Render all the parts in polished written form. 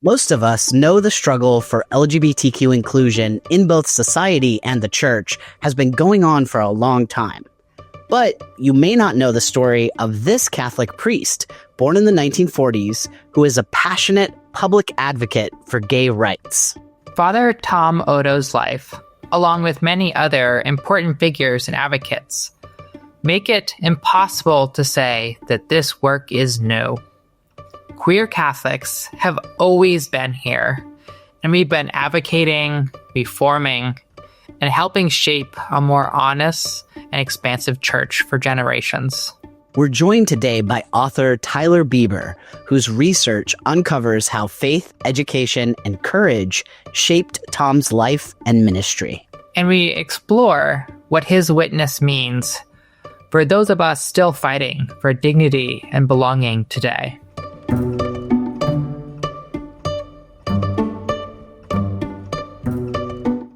Most of us know the struggle for LGBTQ inclusion in both society and the church has been going on for a long time. But you may not know the story of this Catholic priest, born in the 1940s, who is a passionate public advocate for gay rights. Father Tom Oddo's life, along with many other important figures and advocates, make it impossible to say that this work is new. Queer Catholics have always been here, and we've been advocating, reforming, and helping shape a more honest and expansive church for generations. We're joined today by author Tyler Bieber, whose research uncovers how faith, education, and courage shaped Tom's life and ministry. And we explore what his witness means for those of us still fighting for dignity and belonging today.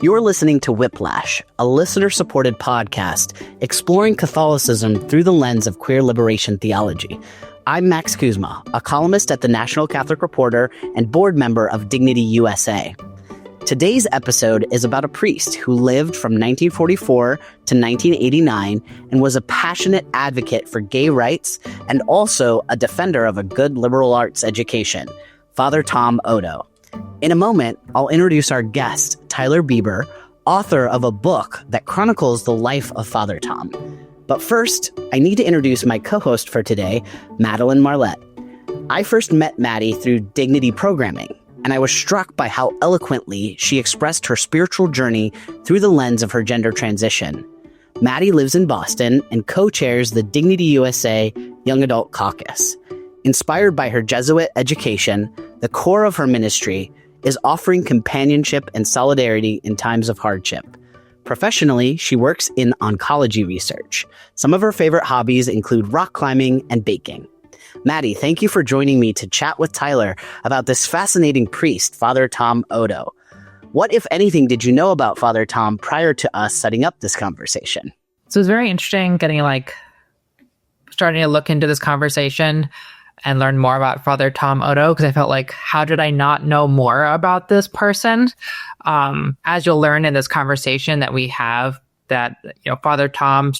You're listening to Whiplash, a listener-supported podcast exploring Catholicism through the lens of queer liberation theology. I'm Max Kuzma, a columnist at the National Catholic Reporter and board member of Dignity USA. Today's episode is about a priest who lived from 1944 to 1989 and was a passionate advocate for gay rights and also a defender of a good liberal arts education, Father Tom Oddo. In a moment, I'll introduce our guest, Tyler Bieber, author of a book that chronicles the life of Father Tom. But first, I need to introduce my co-host for today, Madeline Marlett. I first met Maddie through Dignity programming, and I was struck by how eloquently she expressed her spiritual journey through the lens of her gender transition. Maddie lives in Boston and co-chairs the Dignity USA Young Adult Caucus. Inspired by her Jesuit education, the core of her ministry is offering companionship and solidarity in times of hardship. Professionally, she works in oncology research. Some of her favorite hobbies include rock climbing and baking. Maddie, thank you for joining me to chat with Tyler about this fascinating priest, Father Tom Oddo. What, if anything, did you know about Father Tom prior to us setting up this conversation? So it's very interesting starting to look into this conversation and learn more about Father Tom Oddo, because I felt like, how did I not know more about this person? As you'll learn in this conversation that we have, that Father Tom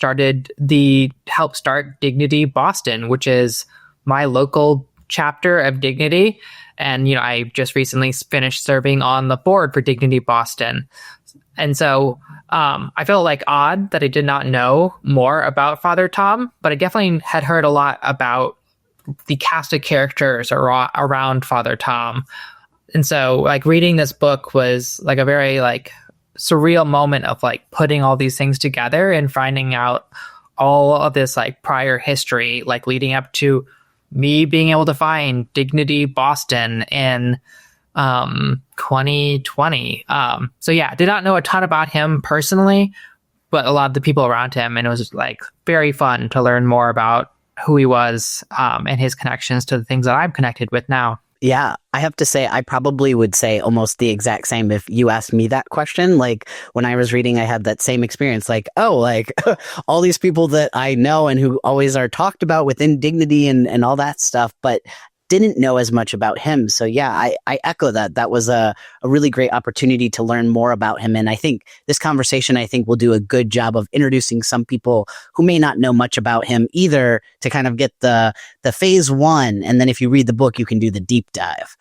helped start Dignity Boston, which is my local chapter of Dignity. And, I just recently finished serving on the board for Dignity Boston. And so I felt like odd that I did not know more about Father Tom, but I definitely had heard a lot about the cast of characters around Father Tom. And so reading this book was a very surreal moment of putting all these things together and finding out all of this prior history, leading up to me being able to find Dignity Boston in 2020. So yeah, did not know a ton about him personally, but a lot of the people around him, and it was very fun to learn more about who he was and his connections to the things that I'm connected with now. Yeah, I have to say, I probably would say almost the exact same if you asked me that question. When I was reading, I had that same experience. All these people that I know and who always are talked about within Dignity and all that stuff, but didn't know as much about him. So yeah, I echo that. That was a really great opportunity to learn more about him. And I think this conversation, will do a good job of introducing some people who may not know much about him either, to kind of get the phase one. And then if you read the book, you can do the deep dive.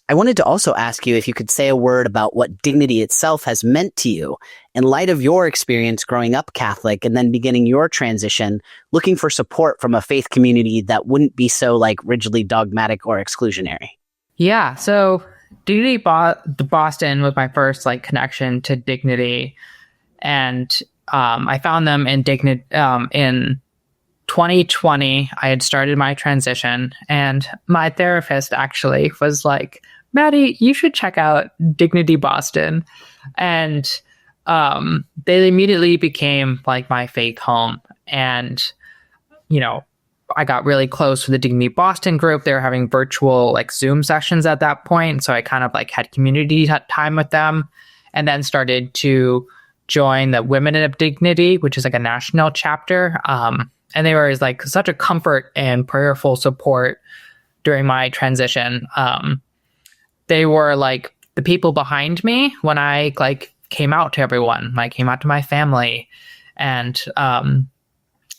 I wanted to also ask you if you could say a word about what Dignity itself has meant to you in light of your experience growing up Catholic and then beginning your transition, looking for support from a faith community that wouldn't be so rigidly dogmatic or exclusionary. Yeah, so Dignity Boston was my first connection to Dignity, and I found them in 2020. I had started my transition, and my therapist actually was like, Maddie, you should check out Dignity Boston. And they immediately became my fake home. And, I got really close with the Dignity Boston group. They were having virtual Zoom sessions at that point. So I kind of had community time with them, and then started to join the Women of Dignity, which is a national chapter. And they were such a comfort and prayerful support during my transition. they were like the people behind me when I like came out to everyone. I came out to my family, and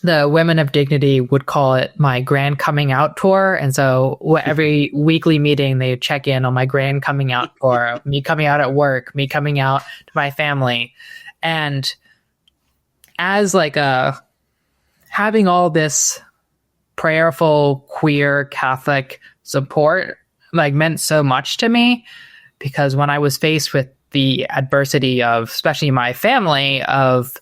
the Women of Dignity would call it my grand coming out tour. And so every weekly meeting, they check in on my grand coming out tour, me coming out at work, me coming out to my family. And as like having all this prayerful, queer, Catholic support, like meant so much to me, because when I was faced with the adversity of, especially my family, of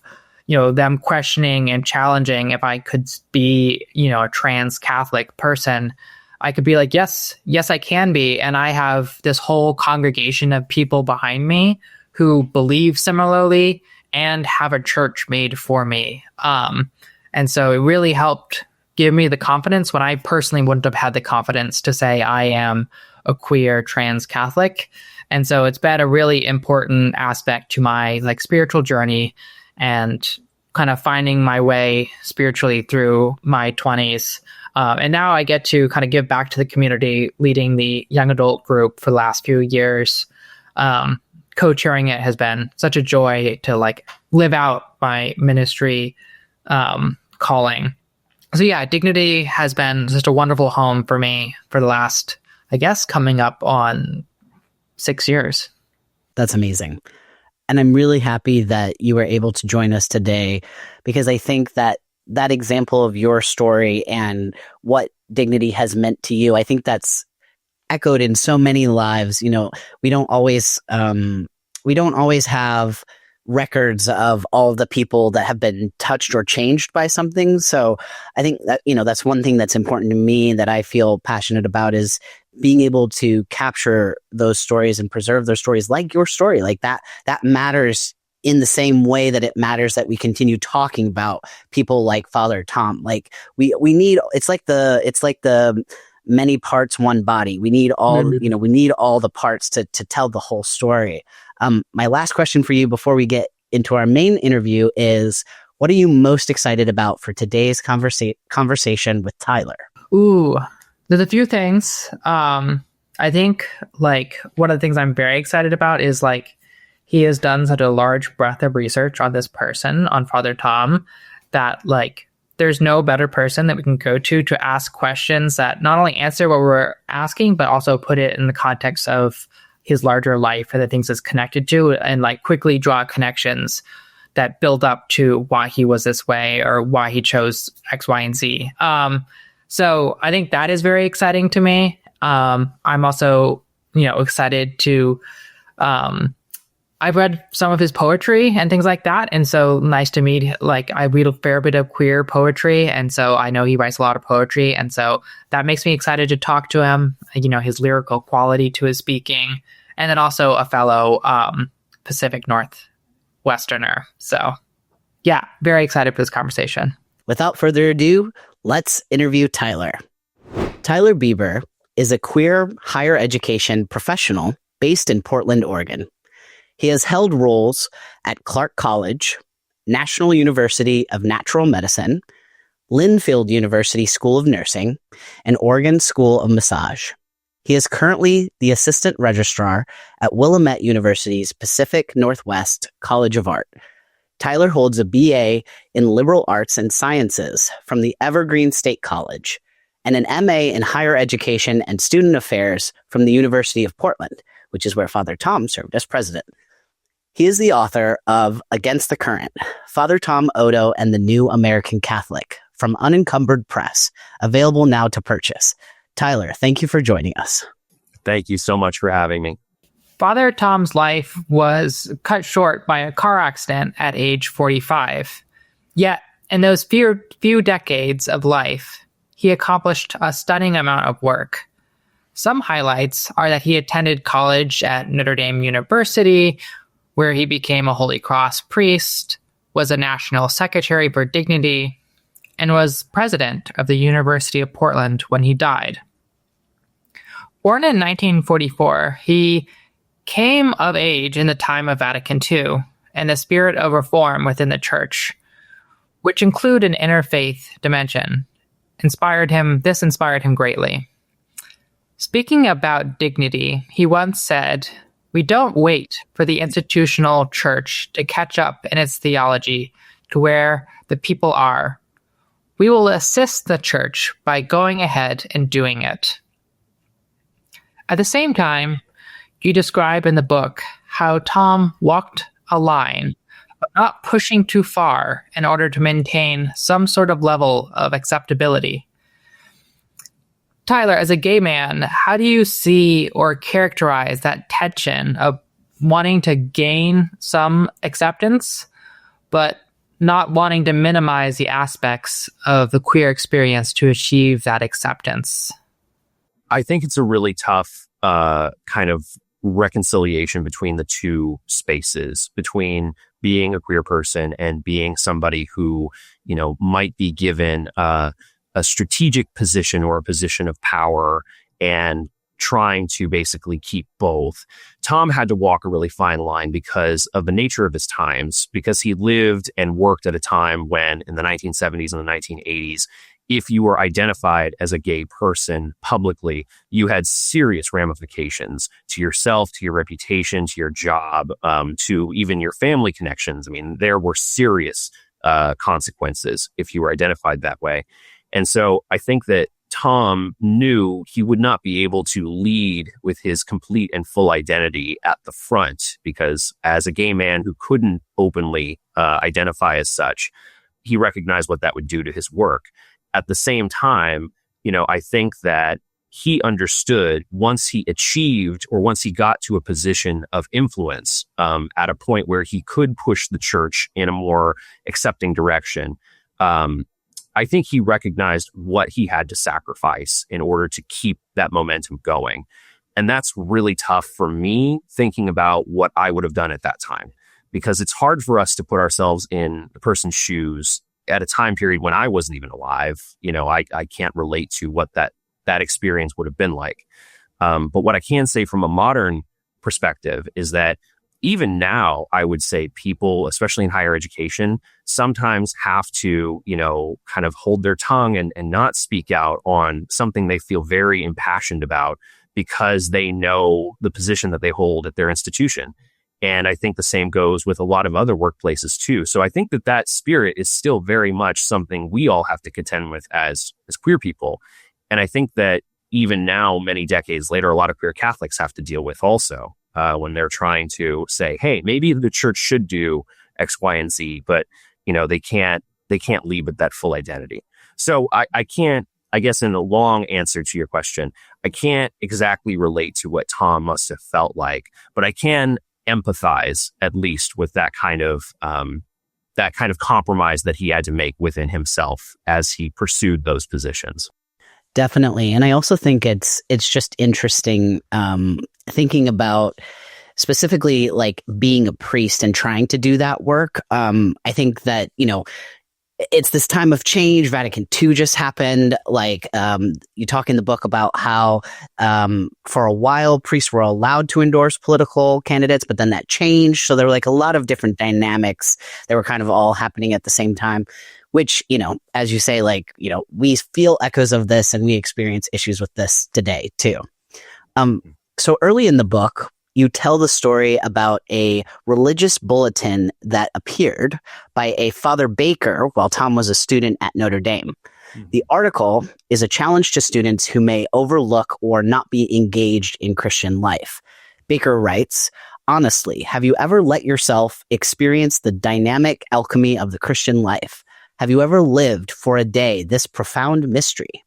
them questioning and challenging if I could be, a trans Catholic person, I could be like, yes, I can be. And I have this whole congregation of people behind me who believe similarly and have a church made for me. And so it really helped give me the confidence when I personally wouldn't have had the confidence to say I am a queer trans Catholic. And so it's been a really important aspect to my like spiritual journey and kind of finding my way spiritually through my 20s. And now I get to kind of give back to the community, leading the young adult group for the last few years. Co-chairing it has been such a joy to like live out my ministry calling. So yeah, Dignity has been just a wonderful home for me for the last, I guess, coming up on 6 years. That's amazing. And I'm really happy that you were able to join us today, because I think that example of your story and what Dignity has meant to you, I think that's echoed in so many lives. We don't always have records of all the people that have been touched or changed by something. So I think that, that's one thing that's important to me that I feel passionate about, is being able to capture those stories and preserve those stories, like your story, like that matters in the same way that it matters that we continue talking about people like Father Tom. Like we need, it's like the many parts, one body. We need all, we need all the parts to tell the whole story. My last question for you before we get into our main interview is, what are you most excited about for today's conversation with Tyler? Ooh, there's a few things. I think like one of the things I'm very excited about is like he has done such a large breadth of research on this person, on Father Tom, that like there's no better person that we can go to ask questions that not only answer what we're asking, but also put it in the context of his larger life and the things it's connected to, and like quickly draw connections that build up to why he was this way or why he chose X, Y, and Z. So I think that is very exciting to me. I'm also, excited to, I've read some of his poetry and things like that. And so nice to meet, like I read a fair bit of queer poetry. And so I know he writes a lot of poetry. And so that makes me excited to talk to him, his lyrical quality to his speaking, and then also a fellow Pacific Northwesterner. So yeah, very excited for this conversation. Without further ado, let's interview Tyler. Tyler Bieber is a queer higher education professional based in Portland, Oregon. He has held roles at Clark College, National University of Natural Medicine, Linfield University School of Nursing, and Oregon School of Massage. He is currently the Assistant Registrar at Willamette University's Pacific Northwest College of Art. Tyler holds a BA in Liberal Arts and Sciences from the Evergreen State College and an MA in Higher Education and Student Affairs from the University of Portland, which is where Father Tom served as president. He is the author of Against the Current, Father Tom Oddo and the New American Catholic, from Unencumbered Press, available now to purchase. Tyler, thank you for joining us. Thank you so much for having me. Father Tom's life was cut short by a car accident at age 45. Yet, in those few decades of life, he accomplished a stunning amount of work. Some highlights are that he attended college at Notre Dame University, where he became a Holy Cross priest, was a national secretary for Dignity, and was president of the University of Portland when he died. Born in 1944, he came of age in the time of Vatican II and the spirit of reform within the church, which include an interfaith dimension. This inspired him greatly. Speaking about dignity, he once said, "We don't wait for the institutional church to catch up in its theology to where the people are. We will assist the church by going ahead and doing it." At the same time, you describe in the book how Tom walked a line, but not pushing too far in order to maintain some sort of level of acceptability. Tyler, as a gay man, how do you see or characterize that tension of wanting to gain some acceptance, but not wanting to minimize the aspects of the queer experience to achieve that acceptance? I think it's a really tough kind of reconciliation between the two spaces, between being a queer person and being somebody who, might be given a strategic position or a position of power and trying to basically keep both. Tom had to walk a really fine line because of the nature of his times, because he lived and worked at a time when in the 1970s and the 1980s, if you were identified as a gay person publicly, you had serious ramifications to yourself, to your reputation, to your job, to even your family connections. I mean, there were serious consequences if you were identified that way. And so I think that Tom knew he would not be able to lead with his complete and full identity at the front, because as a gay man who couldn't openly identify as such, he recognized what that would do to his work. At the same time, I think that he understood once he achieved or once he got to a position of influence at a point where he could push the church in a more accepting direction, I think he recognized what he had to sacrifice in order to keep that momentum going. And that's really tough for me thinking about what I would have done at that time, because it's hard for us to put ourselves in the person's shoes at a time period when I wasn't even alive. I can't relate to what that experience would have been like. But what I can say from a modern perspective is that even now, I would say people, especially in higher education, sometimes have to, kind of hold their tongue and not speak out on something they feel very impassioned about because they know the position that they hold at their institution. And I think the same goes with a lot of other workplaces too. So I think that spirit is still very much something we all have to contend with as queer people. And I think that even now, many decades later, a lot of queer Catholics have to deal with also when they're trying to say, hey, maybe the church should do X, Y, and Z, but they can't lead with that full identity. So I can't, I guess in a long answer to your question, I can't exactly relate to what Tom must have felt like, but I can empathize at least with that kind of compromise that he had to make within himself as he pursued those positions. Definitely. And I also think it's just interesting thinking about specifically like being a priest and trying to do that work. I think that, it's this time of change. Vatican II just happened. Like you talk in the book about how for a while priests were allowed to endorse political candidates, but then that changed. So there were like a lot of different dynamics that were kind of all happening at the same time, which, as you say, like, we feel echoes of this and we experience issues with this today too. So early in the book, you tell the story about a religious bulletin that appeared by a Father Baker while Tom was a student at Notre Dame. Mm-hmm. The article is a challenge to students who may overlook or not be engaged in Christian life. Baker writes, "Honestly, have you ever let yourself experience the dynamic alchemy of the Christian life? Have you ever lived for a day this profound mystery?"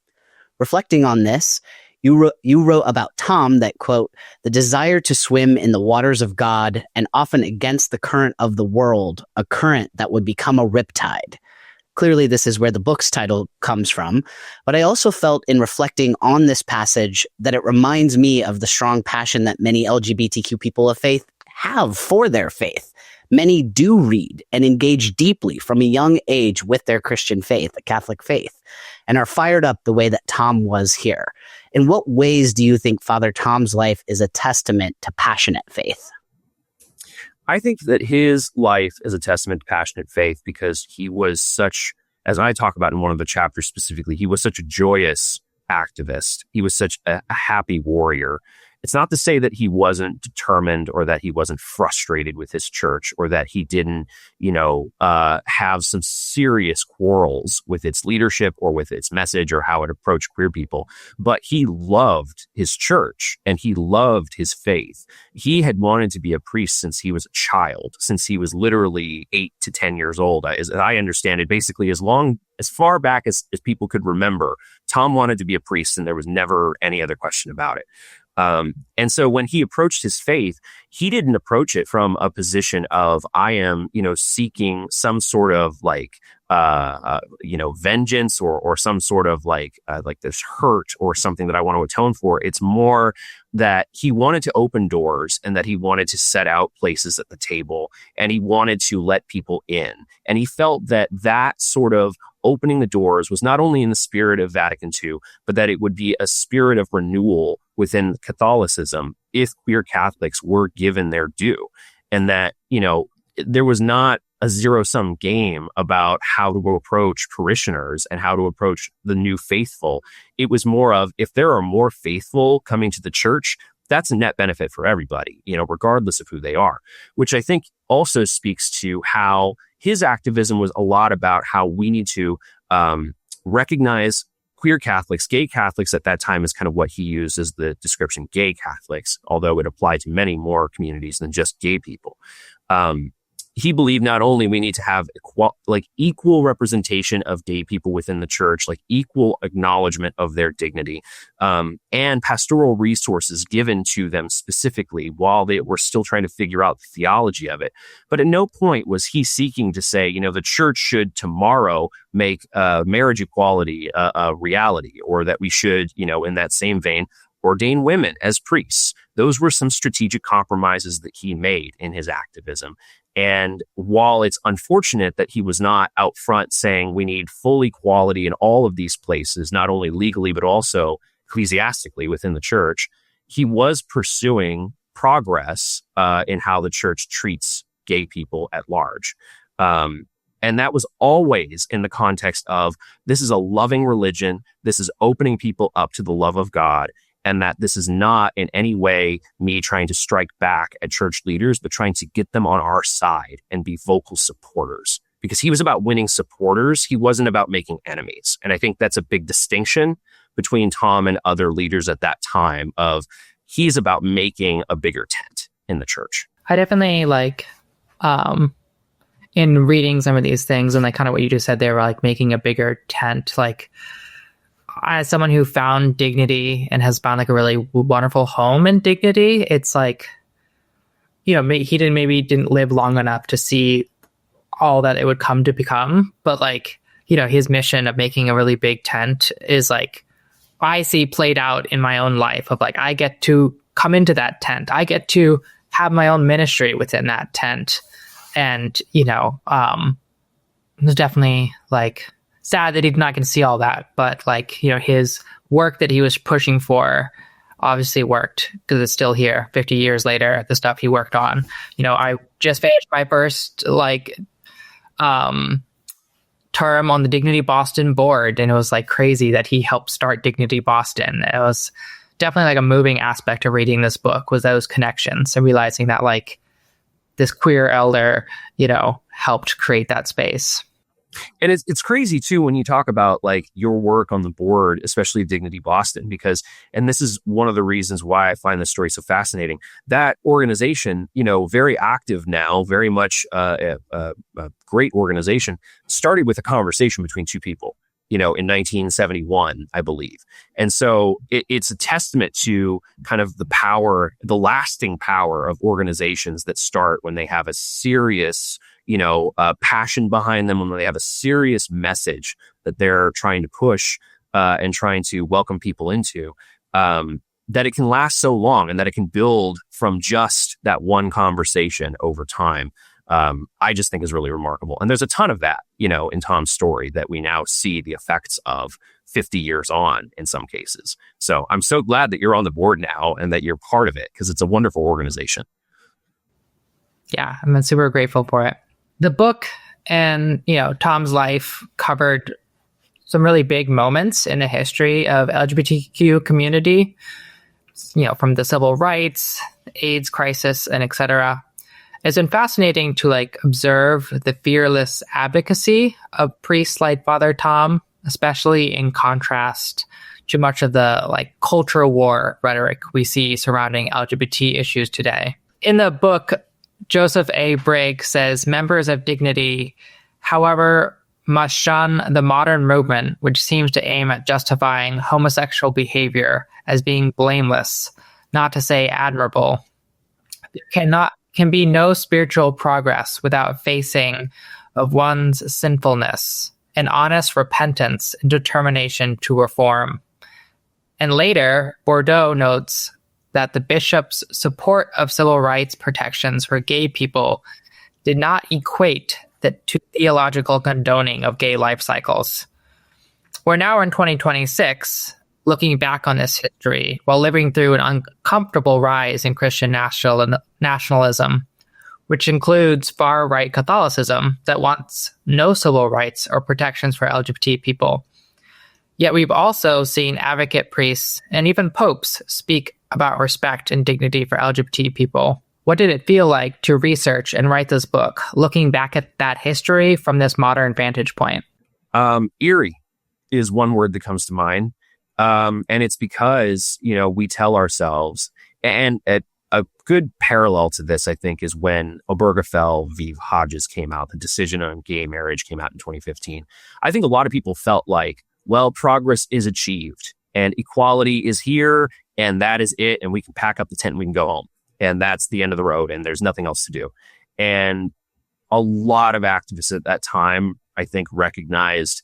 Reflecting on this, you wrote about Tom that, quote, "the desire to swim in the waters of God and often against the current of the world, a current that would become a riptide." Clearly, this is where the book's title comes from. But I also felt in reflecting on this passage that it reminds me of the strong passion that many LGBTQ people of faith have for their faith. Many do read and engage deeply from a young age with their Christian faith, the Catholic faith, and are fired up the way that Tom was here. In what ways do you think Father Tom's life is a testament to passionate faith? I think that his life is a testament to passionate faith because he was such, as I talk about in one of the chapters specifically, he was such a joyous activist. He was such a happy warrior. It's not to say that he wasn't determined or that he wasn't frustrated with his church or that he didn't, have some serious quarrels with its leadership or with its message or how it approached queer people. But he loved his church and he loved his faith. He had wanted to be a priest since he was a child, since he was literally 8 to 10 years old. As I understand it, basically as far back as people could remember, Tom wanted to be a priest and there was never any other question about it. And so when he approached his faith, he didn't approach it from a position of, I am, seeking some sort of vengeance or some sort of like this hurt or something that I want to atone for. It's more that he wanted to open doors and that he wanted to set out places at the table and he wanted to let people in. And he felt that sort of opening the doors was not only in the spirit of Vatican II, but that it would be a spirit of renewal within Catholicism if queer Catholics were given their due. And that, there was not a zero-sum game about how to approach parishioners and how to approach the new faithful. It was more of, if there are more faithful coming to the church, that's a net benefit for everybody, regardless of who they are, which I think also speaks to how his activism was a lot about how we need to recognize queer Catholics. Gay Catholics at that time is kind of what he used as the description, gay Catholics, although it applied to many more communities than just gay people. He believed not only we need to have equal representation of gay people within the church, like equal acknowledgement of their dignity, and pastoral resources given to them specifically while they were still trying to figure out the theology of it. But at no point was he seeking to say, the church should tomorrow make marriage equality a reality, or that we should, in that same vein, ordain women as priests. Those were some strategic compromises that he made in his activism. And while it's unfortunate that he was not out front saying we need full equality in all of these places, not only legally, but also ecclesiastically within the church, he was pursuing progress in how the church treats gay people at large. And that was always in the context of, this is a loving religion. This is opening people up to the love of God. And that this is not in any way me trying to strike back at church leaders, but trying to get them on our side and be vocal supporters. Because he was about winning supporters. He wasn't about making enemies. And I think that's a big distinction between Tom and other leaders at that time of, he's about making a bigger tent in the church. I definitely in reading some of these things and kind of what you just said, they were making a bigger tent, as someone who found dignity and has found a really wonderful home in dignity, it's he didn't live long enough to see all that it would come to become. But his mission of making a really big tent is I see played out in my own life of I get to come into that tent. I get to have my own ministry within that tent. And, it's definitely sad that he's not going to see all that, but his work that he was pushing for obviously worked because it's still here 50 years later, the stuff he worked on. I just finished my first term on the Dignity Boston board, and it was crazy that he helped start Dignity Boston. It was definitely a moving aspect of reading this book, was those connections and realizing that this queer elder, helped create that space. And it's crazy too when you talk about your work on the board, especially Dignity Boston, because, and this is one of the reasons why I find this story so fascinating, that organization, very active now, very much a great organization, started with a conversation between two people, in 1971, I believe. And so it's a testament to kind of the power, the lasting power of organizations that start when they have a serious passion behind them, when they have a serious message that they're trying to push and trying to welcome people into, that it can last so long and that it can build from just that one conversation over time. I just think is really remarkable. And there's a ton of that, in Tom's story that we now see the effects of 50 years on in some cases. So I'm so glad that you're on the board now and that you're part of it, because it's a wonderful organization. Yeah, I'm super grateful for it. The book and, Tom's life covered some really big moments in the history of LGBTQ community, from the civil rights, AIDS crisis, and etc. It's been fascinating to observe the fearless advocacy of priests like Father Tom, especially in contrast to much of the culture war rhetoric we see surrounding LGBT issues today. In the book, Joseph A. Brigg says members of Dignity, however, must shun the modern movement, which seems to aim at justifying homosexual behavior as being blameless, not to say admirable. There can be no spiritual progress without facing of one's sinfulness, an honest repentance and determination to reform. And later, Bordeaux notes that the bishop's support of civil rights protections for gay people did not equate to theological condoning of gay life cycles. We're now in 2026, looking back on this history while living through an uncomfortable rise in Christian nationalism, which includes far-right Catholicism that wants no civil rights or protections for LGBT people. Yet we've also seen advocate priests and even popes speak about respect and dignity for LGBT people. What did it feel like to research and write this book, looking back at that history from this modern vantage point? Eerie is one word that comes to mind. And it's because, we tell ourselves, and a good parallel to this, I think, is when Obergefell v. Hodges came out. The decision on gay marriage came out in 2015. I think a lot of people felt like, well, progress is achieved and equality is here and that is it. And we can pack up the tent and we can go home. And that's the end of the road and there's nothing else to do. And a lot of activists at that time, I think, recognized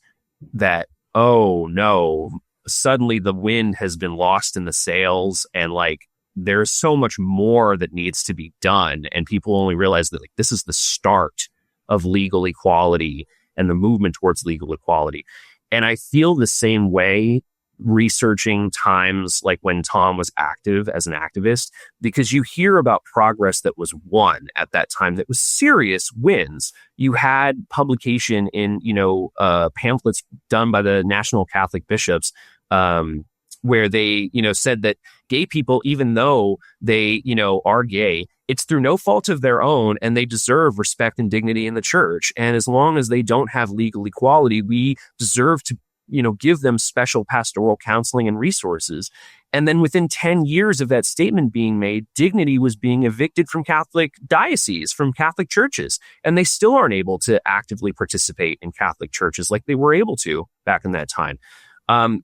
that, oh no, suddenly the wind has been lost in the sails and there's so much more that needs to be done. And people only realize that this is the start of legal equality and the movement towards legal equality. And I feel the same way researching times like when Tom was active as an activist, because you hear about progress that was won at that time that was serious wins. You had publication in, pamphlets done by the National Catholic Bishops, where they, said that gay people, even though they, are gay, it's through no fault of their own and they deserve respect and dignity in the church. And as long as they don't have legal equality, we deserve to, give them special pastoral counseling and resources. And then within 10 years of that statement being made, Dignity was being evicted from Catholic dioceses, from Catholic churches. And they still aren't able to actively participate in Catholic churches like they were able to back in that time.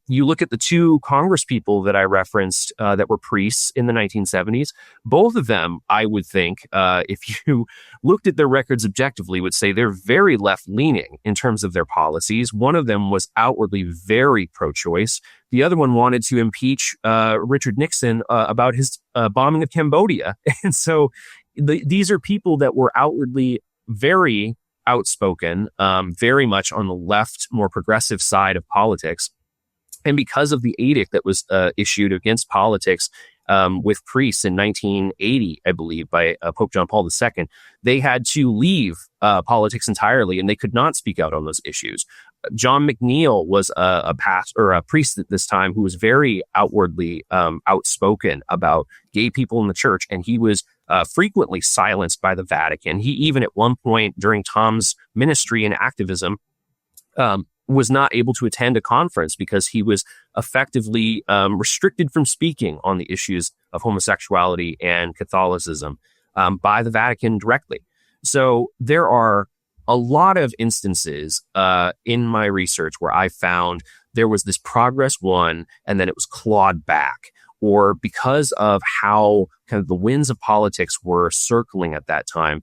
You look at the two congresspeople that I referenced that were priests in the 1970s. Both of them, I would think, if you looked at their records objectively, would say they're very left-leaning in terms of their policies. One of them was outwardly very pro-choice. The other one wanted to impeach Richard Nixon about his bombing of Cambodia. And so these are people that were outwardly very outspoken, very much on the left, more progressive side of politics. And because of the edict that was issued against politics with priests in 1980, I believe, by Pope John Paul II, they had to leave politics entirely, and they could not speak out on those issues. John McNeil was a priest at this time who was very outwardly outspoken about gay people in the church, and he was frequently silenced by the Vatican. He even at one point during Tom's ministry and activism was not able to attend a conference because he was effectively restricted from speaking on the issues of homosexuality and Catholicism by the Vatican directly. So there are a lot of instances in my research where I found there was this progress won and then it was clawed back, or because of how kind of the winds of politics were circling at that time,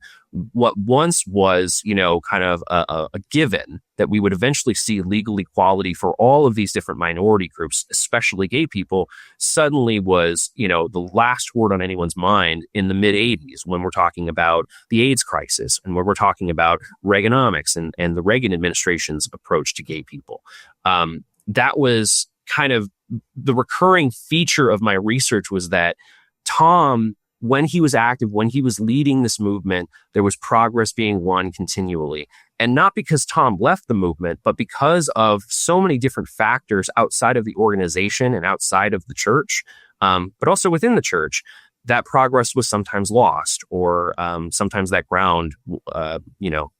what once was, kind of a given that we would eventually see legal equality for all of these different minority groups, especially gay people, suddenly was, the last word on anyone's mind in the mid-'80s when we're talking about the AIDS crisis and when we're talking about Reaganomics and the Reagan administration's approach to gay people. That was kind of the recurring feature of my research, was that Tom, when he was active, when he was leading this movement, there was progress being won continually. And not because Tom left the movement, but because of so many different factors outside of the organization and outside of the church, but also within the church, that progress was sometimes lost, or sometimes that ground,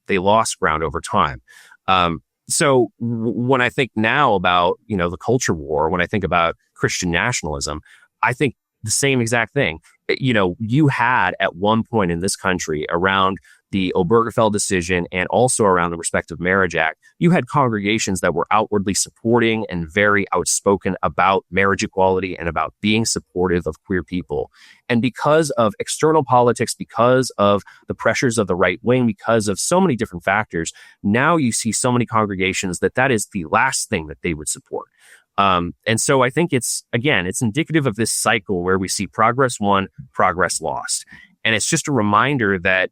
they lost ground over time. So when I think now about, the culture war, when I think about Christian nationalism, I think the same exact thing. You had at one point in this country, around the Obergefell decision and also around the Respective Marriage Act, you had congregations that were outwardly supporting and very outspoken about marriage equality and about being supportive of queer people. And because of external politics, because of the pressures of the right wing, because of so many different factors, now you see so many congregations that is the last thing that they would support. And so I think it's indicative of this cycle where we see progress won, progress lost. And it's just a reminder that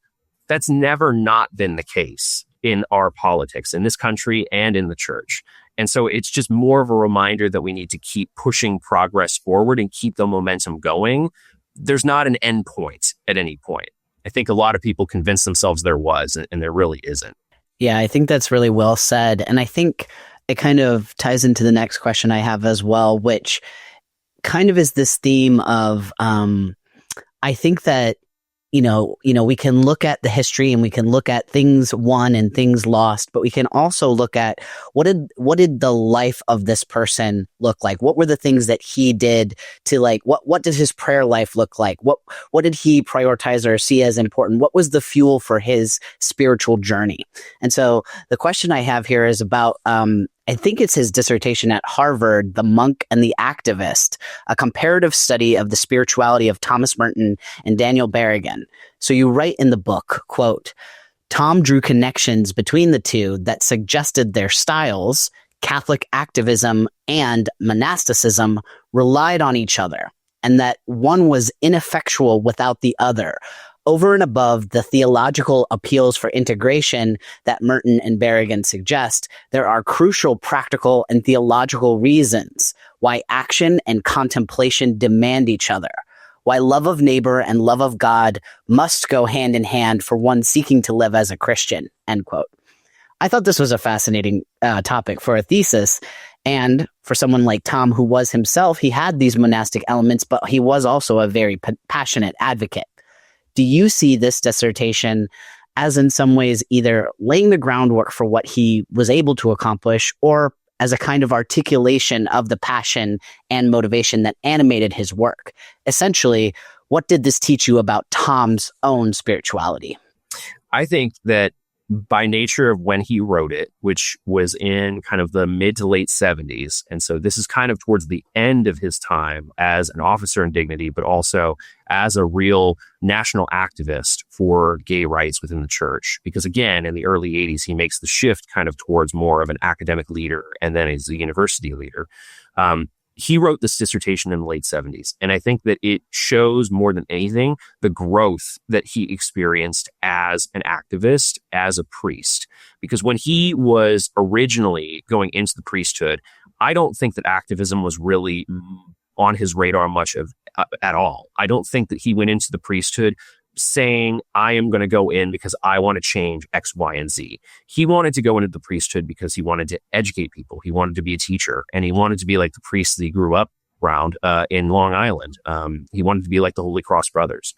that's never not been the case in our politics, in this country and in the church. And so it's just more of a reminder that we need to keep pushing progress forward and keep the momentum going. There's not an end point at any point. I think a lot of people convince themselves there was, and there really isn't. Yeah, I think that's really well said. And I think it kind of ties into the next question I have as well, which kind of is this theme of, I think that, we can look at the history and we can look at things won and things lost, but we can also look at what did the life of this person look like? What were the things that he did to what did his prayer life look like? What did he prioritize or see as important? What was the fuel for his spiritual journey? And so the question I have here is about, I think it's his dissertation at Harvard, The Monk and the Activist, a comparative study of the spirituality of Thomas Merton and Daniel Berrigan. So you write in the book, quote, Tom drew connections between the two that suggested their styles, Catholic activism and monasticism, relied on each other, and that one was ineffectual without the other. Over and above the theological appeals for integration that Merton and Berrigan suggest, there are crucial practical and theological reasons why action and contemplation demand each other, why love of neighbor and love of God must go hand in hand for one seeking to live as a Christian, end quote. I thought this was a fascinating topic for a thesis. And for someone like Tom, who was himself, he had these monastic elements, but he was also a very passionate advocate. Do you see this dissertation as in some ways either laying the groundwork for what he was able to accomplish, or as a kind of articulation of the passion and motivation that animated his work? Essentially, what did this teach you about Tom's own spirituality? I think that by nature of when he wrote it, which was in kind of the mid to late 70s. And so this is kind of towards the end of his time as an officer in dignity, but also as a real national activist for gay rights within the church. Because again, in the early 80s, he makes the shift kind of towards more of an academic leader and then as a university leader. He wrote this dissertation in the late 70s. And I think that it shows more than anything the growth that he experienced as an activist, as a priest. Because when he was originally going into the priesthood, I don't think that activism was really on his radar much of at all. I don't think that he went into the priesthood saying, I am going to go in because I want to change X, Y, and Z. He wanted to go into the priesthood because he wanted to educate people. He wanted to be a teacher, and he wanted to be like the priests that he grew up around in Long Island. He wanted to be like the Holy Cross Brothers.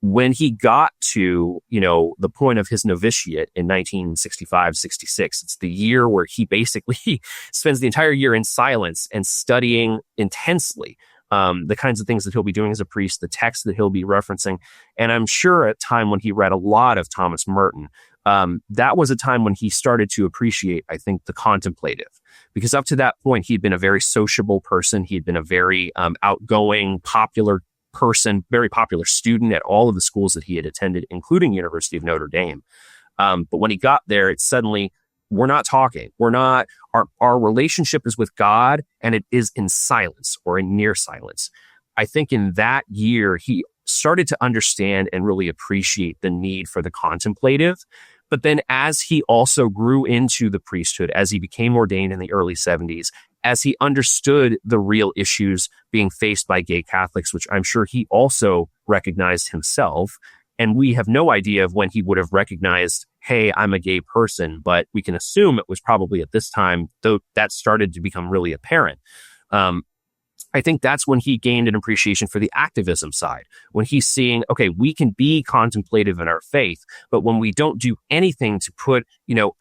When he got to, the point of his novitiate in 1965-66, it's the year where he basically spends the entire year in silence and studying intensely the kinds of things that he'll be doing as a priest, the texts that he'll be referencing. And I'm sure at a time when he read a lot of Thomas Merton, that was a time when he started to appreciate, I think, the contemplative. Because up to that point, he'd been a very sociable person. He'd been a very outgoing, popular person, very popular student at all of the schools that he had attended, including University of Notre Dame. But when he got there, it suddenly, we're not talking. Our relationship is with God, and it is in silence or in near silence. I think in that year, he started to understand and really appreciate the need for the contemplative. But then as he also grew into the priesthood, as he became ordained in the early 70s, as he understood the real issues being faced by gay Catholics, which I'm sure he also recognized himself, and we have no idea of when he would have recognized hey, I'm a gay person, but we can assume it was probably at this time, though that started to become really apparent. I think that's when he gained an appreciation for the activism side, when he's seeing, okay, we can be contemplative in our faith, but when we don't do anything to put,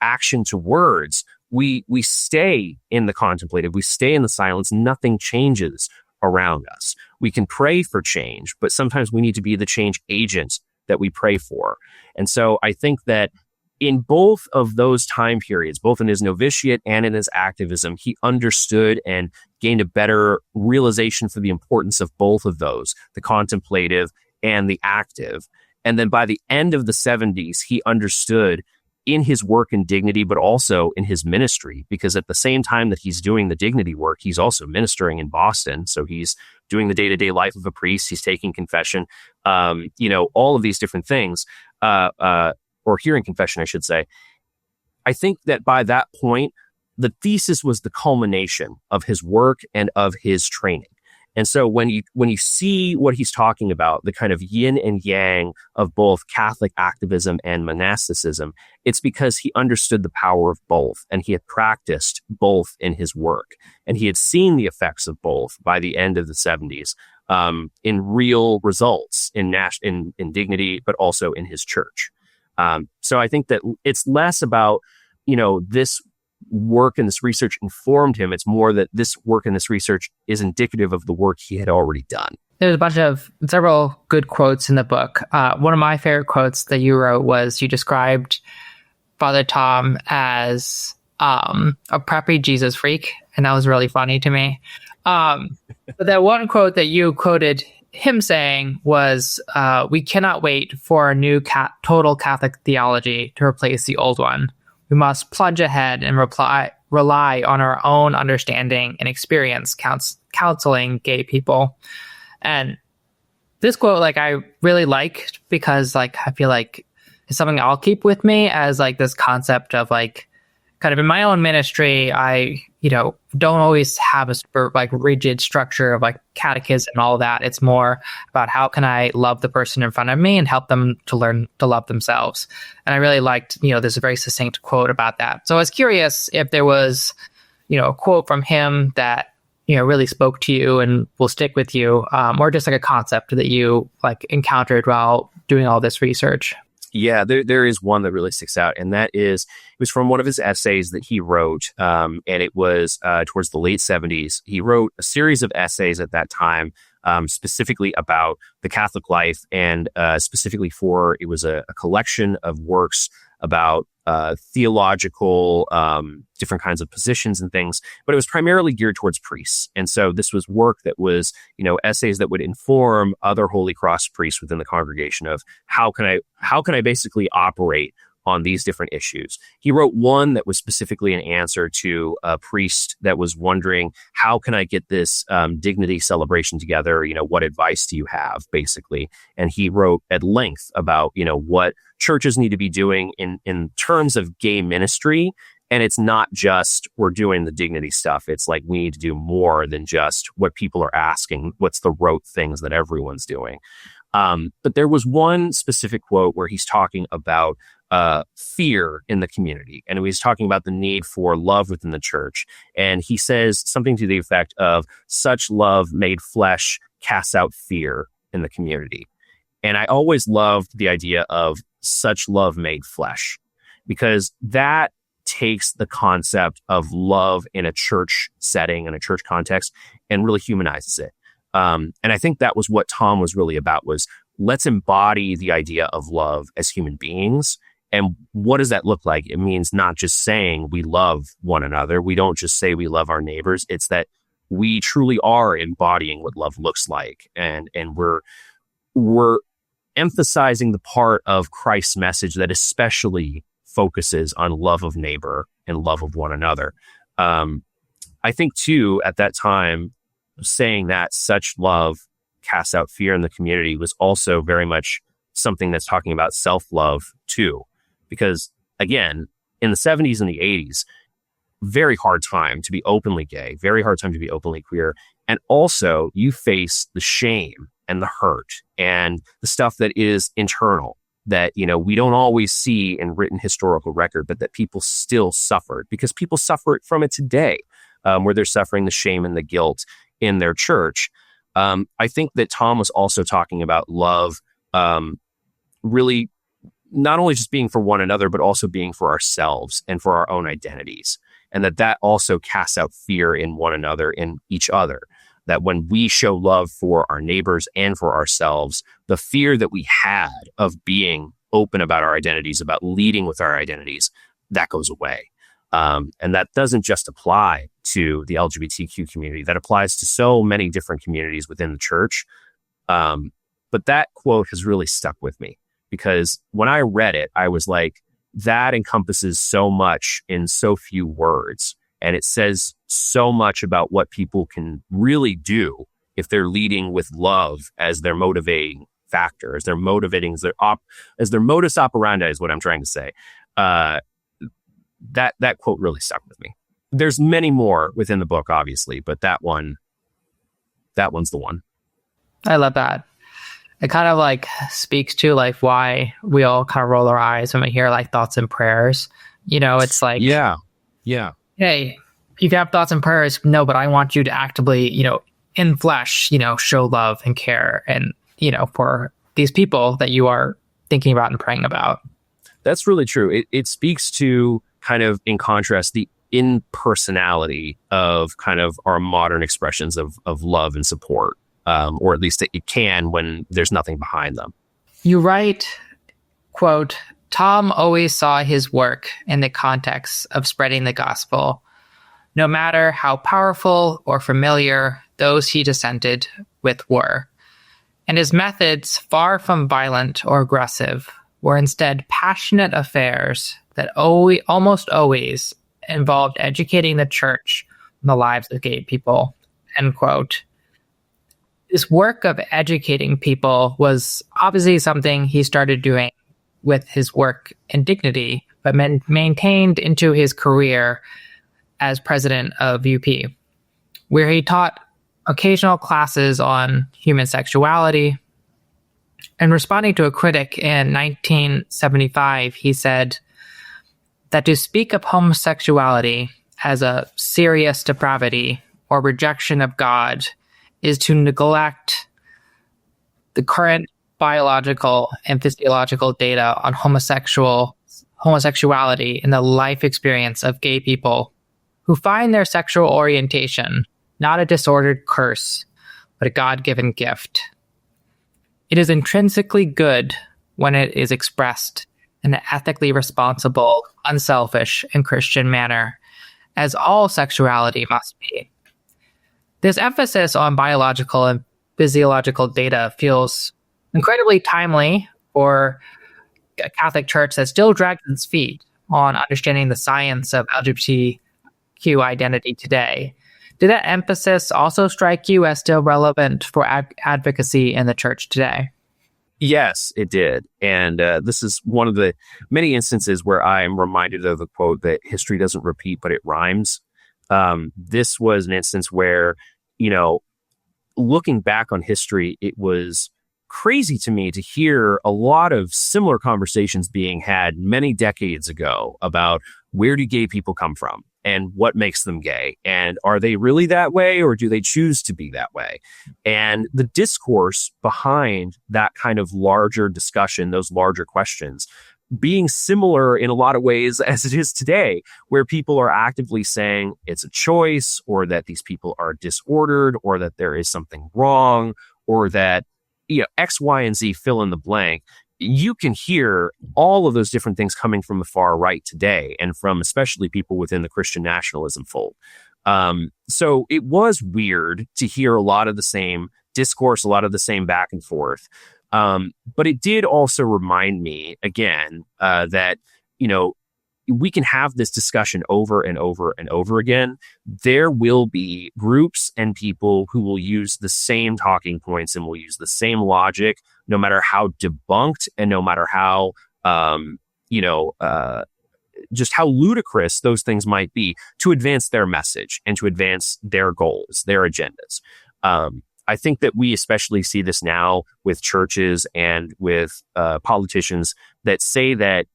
action to words, we stay in the contemplative, we stay in the silence, nothing changes around us. We can pray for change, but sometimes we need to be the change agent that we pray for. And so I think that in both of those time periods, both in his novitiate and in his activism, he understood and gained a better realization for the importance of both of those, the contemplative and the active. And then by the end of the 70s, he understood in his work in dignity, but also in his ministry, because at the same time that he's doing the dignity work, he's also ministering in Boston. So he's doing the day-to-day life of a priest. He's taking confession, all of these different things, or hearing confession, I should say. I think that by that point, the thesis was the culmination of his work and of his training. And so when you see what he's talking about, the kind of yin and yang of both Catholic activism and monasticism, it's because he understood the power of both, and he had practiced both in his work, and he had seen the effects of both by the end of the 70s in real results in dignity, but also in his church. So I think that it's less about, this work and this research informed him. It's more that this work and this research is indicative of the work he had already done. There's several good quotes in the book. One of my favorite quotes that you wrote was you described Father Tom as a preppy Jesus freak. And that was really funny to me. But that one quote that you quoted him saying was, we cannot wait for a new total Catholic theology to replace the old one. We must plunge ahead and rely on our own understanding and experience counseling gay people. And this quote, I really liked because, I feel like it's something I'll keep with me as, this concept of, kind of in my own ministry, I, don't always have a rigid structure of catechism and all that. It's more about how can I love the person in front of me and help them to learn to love themselves. And I really liked, there's a very succinct quote about that. So I was curious if there was, a quote from him that, really spoke to you and will stick with you, or just a concept that you encountered while doing all this research. Yeah, there is one that really sticks out, and it was from one of his essays that he wrote, and it was towards the late 70s. He wrote a series of essays at that time, specifically about the Catholic life, and specifically it was a collection of works about theological, different kinds of positions and things, but it was primarily geared towards priests. And so this was work that was, essays that would inform other Holy Cross priests within the congregation of how can I basically operate on these different issues. He wrote one that was specifically an answer to a priest that was wondering, how can I get this dignity celebration together? What advice do you have, basically? And he wrote at length about, what churches need to be doing in terms of gay ministry. And it's not just we're doing the dignity stuff. It's we need to do more than just what people are asking. What's the rote things that everyone's doing? But there was one specific quote where he's talking about fear in the community. And he's talking about the need for love within the church. And he says something to the effect of, such love made flesh casts out fear in the community. And I always loved the idea of such love made flesh, because that takes the concept of love in a church setting, in a church context, and really humanizes it. And I think that was what Tom was really about, was let's embody the idea of love as human beings. And what does that look like? It means not just saying we love one another. We don't just say we love our neighbors. It's that we truly are embodying what love looks like. And we're emphasizing the part of Christ's message that especially focuses on love of neighbor and love of one another. I think too, at that time, saying that such love casts out fear in the community was also very much something that's talking about self-love too. Because again, in the 70s and the 80s, very hard time to be openly gay, very hard time to be openly queer. And also you face the shame and the hurt and the stuff that is internal that, we don't always see in written historical record, but that people still suffered because people suffer from it today, where they're suffering the shame and the guilt in their church. I think that Tom was also talking about love, really not only just being for one another, but also being for ourselves and for our own identities. And that also casts out fear in one another, in each other. That when we show love for our neighbors and for ourselves, the fear that we had of being open about our identities, about leading with our identities, that goes away. And that doesn't just apply to the LGBTQ community. That applies to so many different communities within the church. But that quote has really stuck with me because when I read it, I was like, that encompasses so much in so few words. And it says so much about what people can really do if they're leading with love as their motivating factor, as their motivating, as their modus operandi is what I'm trying to say. That quote really stuck with me. There's many more within the book, obviously, but that one's the one. I love that. It kind of like speaks to like why we all kind of roll our eyes when we hear like thoughts and prayers. It's like, yeah. Hey, if you have thoughts and prayers, no, but I want you to actively, in flesh, show love and care and, for these people that you are thinking about and praying about. That's really true. It speaks to kind of, in contrast, the impersonality of kind of our modern expressions of love and support, or at least it can when there's nothing behind them. You write, quote, Tom always saw his work in the context of spreading the gospel, no matter how powerful or familiar those he dissented with were. And his methods, far from violent or aggressive, were instead passionate affairs that almost always involved educating the church on the lives of gay people, end quote. This work of educating people was obviously something he started doing with his work in Dignity, but maintained into his career as president of UP, where he taught occasional classes on human sexuality. And responding to a critic in 1975, he said that to speak of homosexuality as a serious depravity or rejection of God is to neglect the current biological and physiological data on homosexuality in the life experience of gay people who find their sexual orientation not a disordered curse, but a God-given gift. It is intrinsically good when it is expressed in an ethically responsible, unselfish, and Christian manner, as all sexuality must be. This emphasis on biological and physiological data feels incredibly timely for a Catholic Church that still drags its feet on understanding the science of LGBTQ identity today. Did that emphasis also strike you as still relevant for advocacy in the church today? Yes, it did. And this is one of the many instances where I'm reminded of the quote that history doesn't repeat, but it rhymes. This was an instance where, looking back on history, it was crazy to me to hear a lot of similar conversations being had many decades ago about where do gay people come from and what makes them gay, and are they really that way or do they choose to be that way? And the discourse behind that kind of larger discussion, those larger questions, being similar in a lot of ways as it is today, where people are actively saying it's a choice, or that these people are disordered, or that there is something wrong, or that X, Y, and Z, fill in the blank. You can hear all of those different things coming from the far right today, and from especially people within the Christian nationalism fold. So it was weird to hear a lot of the same discourse, a lot of the same back and forth. But it did also remind me again that, we can have this discussion over and over and over again. There will be groups and people who will use the same talking points and will use the same logic, no matter how debunked and no matter how, just how ludicrous those things might be, to advance their message and to advance their goals, their agendas. I think that we especially see this now with churches and with politicians that say that,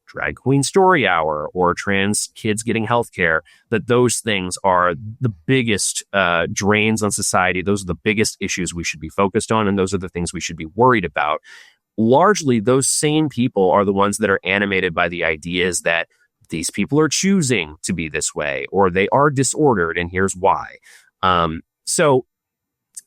drag queen story hour or trans kids getting healthcare, that those things are the biggest drains on society. Those are the biggest issues we should be focused on. And those are the things we should be worried about. Largely, those same people are the ones that are animated by the ideas that these people are choosing to be this way, or they are disordered, and here's why. So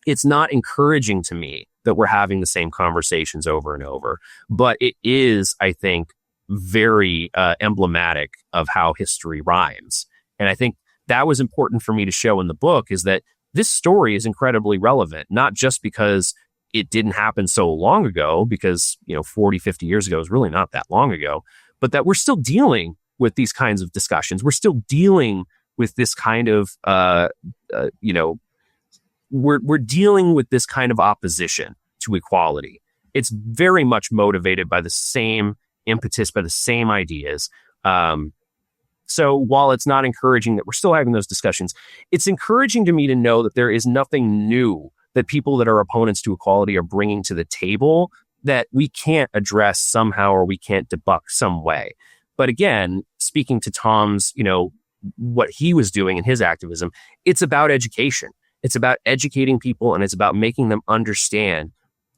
it's not encouraging to me that we're having the same conversations over and over, but it is, I think, very emblematic of how history rhymes. And I think that was important for me to show in the book, is that this story is incredibly relevant, not just because it didn't happen so long ago, because, 40, 50 years ago is really not that long ago, but that we're still dealing with these kinds of discussions. We're still dealing with this kind of, we're dealing with this kind of opposition to equality. It's very much motivated by the same impetus, by the same ideas. So while it's not encouraging that we're still having those discussions, it's encouraging to me to know that there is nothing new that people that are opponents to equality are bringing to the table that we can't address somehow, or we can't debunk some way. But again, speaking to Tom's, what he was doing in his activism, it's about education. It's about educating people, and it's about making them understand,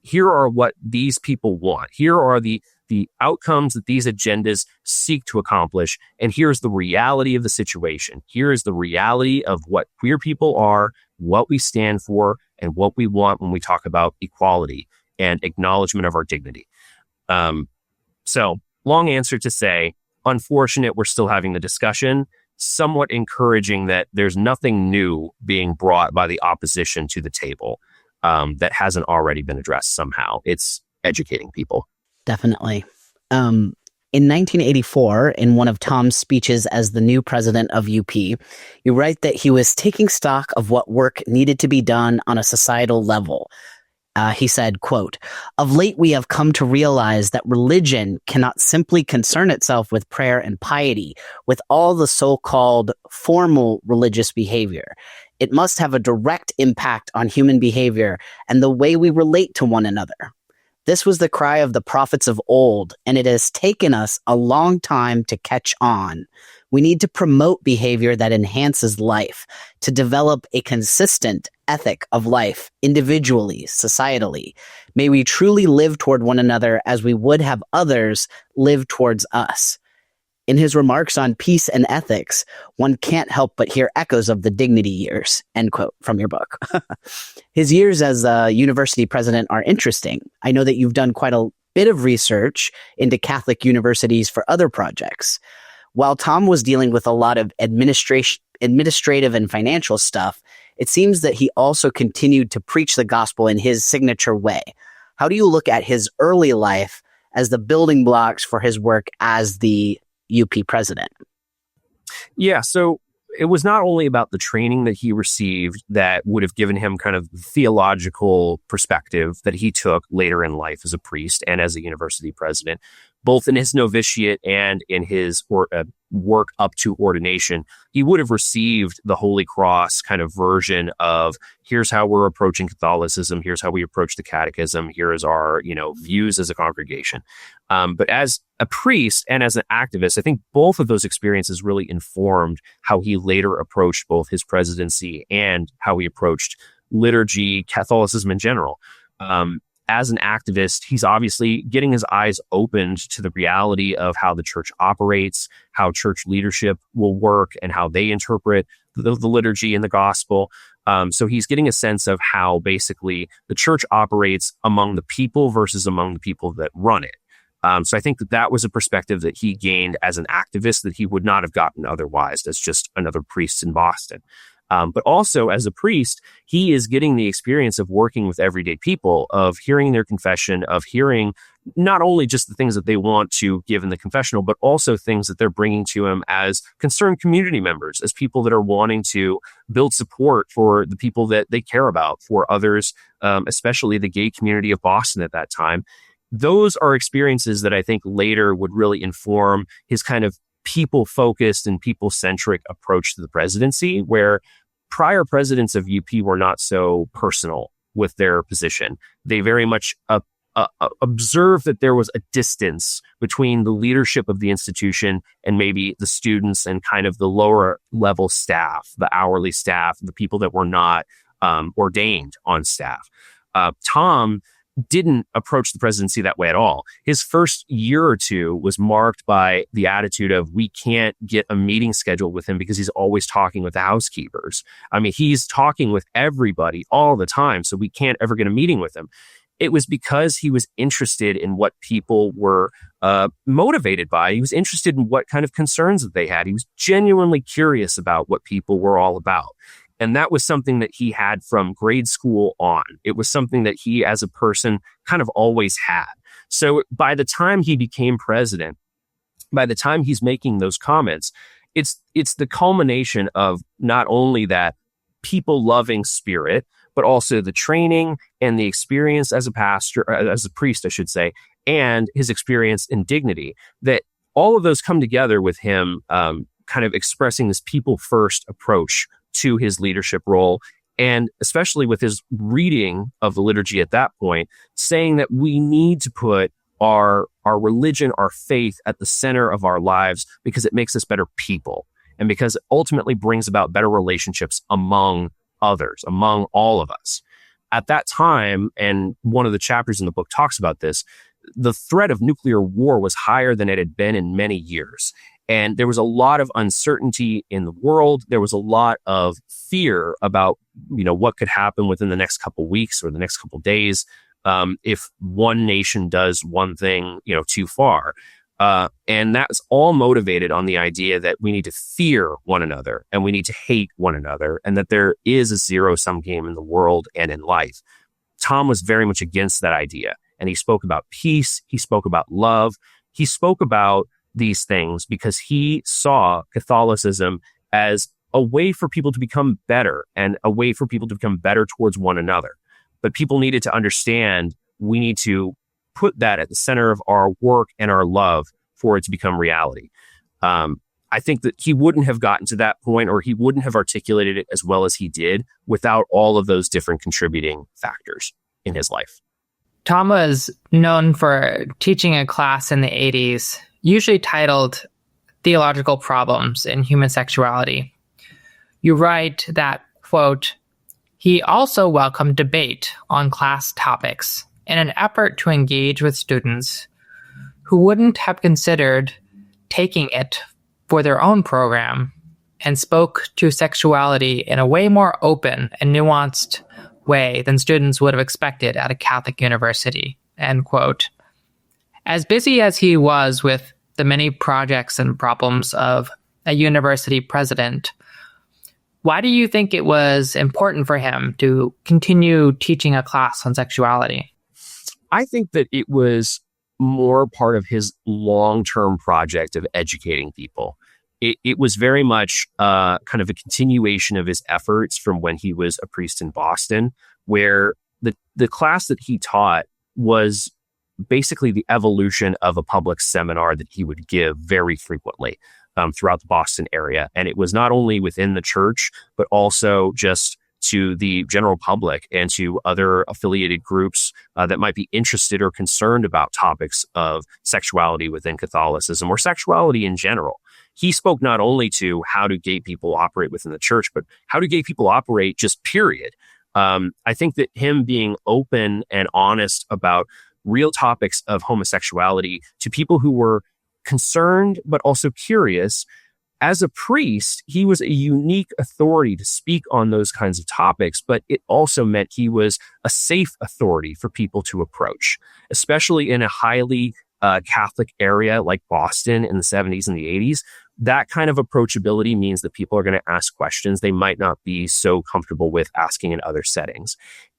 here are what these people want. Here are the outcomes that these agendas seek to accomplish. And here's the reality of the situation. Here is the reality of what queer people are, what we stand for, and what we want when we talk about equality and acknowledgement of our dignity. So long answer to say, unfortunate we're still having the discussion. Somewhat encouraging that there's nothing new being brought by the opposition to the table that hasn't already been addressed somehow. It's educating people. Definitely. In 1984, in one of Tom's speeches as the new president of UP, you write that he was taking stock of what work needed to be done on a societal level. He said, quote, "Of late, we have come to realize that religion cannot simply concern itself with prayer and piety, with all the so-called formal religious behavior. It must have a direct impact on human behavior and the way we relate to one another. This was the cry of the prophets of old, and it has taken us a long time to catch on. We need to promote behavior that enhances life, to develop a consistent ethic of life, individually, societally. May we truly live toward one another as we would have others live towards us." In his remarks on peace and ethics, one can't help but hear echoes of the dignity years, end quote, from your book. His years as a university president are interesting. I know that you've done quite a bit of research into Catholic universities for other projects. While Tom was dealing with a lot of administrative and financial stuff, it seems that he also continued to preach the gospel in his signature way. How do you look at his early life as the building blocks for his work as the UP president? Yeah, so it was not only about the training that he received that would have given him kind of theological perspective that he took later in life as a priest and as a university president, both in his novitiate and in his work up to ordination. He would have received the Holy Cross kind of version of, here's how we're approaching Catholicism, here's how we approach the catechism, here is our, views as a congregation. But as a priest and as an activist, I think both of those experiences really informed how he later approached both his presidency and how he approached liturgy, Catholicism in general. As an activist, he's obviously getting his eyes opened to the reality of how the church operates, how church leadership will work, and how they interpret the liturgy and the gospel. So he's getting a sense of how basically the church operates among the people versus among the people that run it. So I think that was a perspective that he gained as an activist that he would not have gotten otherwise as just another priest in Boston. But also as a priest, he is getting the experience of working with everyday people, of hearing their confession, of hearing not only just the things that they want to give in the confessional, but also things that they're bringing to him as concerned community members, as people that are wanting to build support for the people that they care about, for others, especially the gay community of Boston at that time. Those are experiences that I think later would really inform his kind of people-focused and people-centric approach to the presidency, where prior presidents of UP were not so personal with their position. They very much observed that there was a distance between the leadership of the institution and maybe the students and kind of the lower level staff, the hourly staff, the people that were not ordained on staff. Tom didn't approach the presidency that way at all. His first year or two was marked by the attitude of, we can't get a meeting scheduled with him because he's always talking with the housekeepers. I mean, he's talking with everybody all the time, so we can't ever get a meeting with him. It was because he was interested in what people were motivated by. He was interested in what kind of concerns that they had. He was genuinely curious about what people were all about. And that was something that he had from grade school on. It was something that he, as a person, kind of always had. So by the time he became president, by the time he's making those comments, it's the culmination of not only that people-loving spirit, but also the training and the experience as a pastor, as a priest, I should say, and his experience in dignity, that all of those come together with him kind of expressing this people-first approach to his leadership role, and especially with his reading of the liturgy at that point, saying that we need to put our religion, our faith at the center of our lives because it makes us better people, and because it ultimately brings about better relationships among others, among all of us. At that time, and one of the chapters in the book talks about this, the threat of nuclear war was higher than it had been in many years. And there was a lot of uncertainty in the world. There was a lot of fear about, what could happen within the next couple of weeks or the next couple of days if one nation does one thing, too far. And that's all motivated on the idea that we need to fear one another and we need to hate one another, and that there is a zero-sum game in the world and in life. Tom was very much against that idea. And he spoke about peace. He spoke about love. He spoke about these things because he saw Catholicism as a way for people to become better and a way for people to become better towards one another. But people needed to understand we need to put that at the center of our work and our love for it to become reality. I think that he wouldn't have gotten to that point, or he wouldn't have articulated it as well as he did without all of those different contributing factors in his life. Tom was known for teaching a class in the 80s, usually titled Theological Problems in Human Sexuality. You write that, quote, he also welcomed debate on class topics in an effort to engage with students who wouldn't have considered taking it for their own program, and spoke to sexuality in a way more open and nuanced way than students would have expected at a Catholic university, end quote. As busy as he was with the many projects and problems of a university president, why do you think it was important for him to continue teaching a class on sexuality? I think that it was more part of his long-term project of educating people. It was very much kind of a continuation of his efforts from when he was a priest in Boston, where the class that he taught was basically the evolution of a public seminar that he would give very frequently throughout the Boston area. And it was not only within the church, but also just to the general public and to other affiliated groups that might be interested or concerned about topics of sexuality within Catholicism or sexuality in general. He spoke not only to how do gay people operate within the church, but how do gay people operate just period. I think that him being open and honest about real topics of homosexuality to people who were concerned but also curious, as a priest, he was a unique authority to speak on those kinds of topics, but it also meant he was a safe authority for people to approach, especially in a highly Catholic area like Boston in the 70s and the 80s. That kind of approachability means that people are going to ask questions they might not be so comfortable with asking in other settings.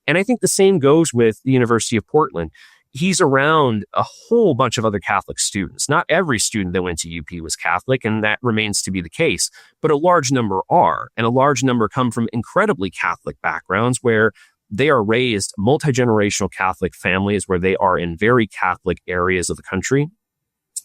And I think the same goes with the University of Portland. He's around a whole bunch of other Catholic students. Not every student that went to UP was Catholic, and that remains to be the case. But a large number are, and a large number come from incredibly Catholic backgrounds where they are raised multi-generational Catholic families where they are in very Catholic areas of the country,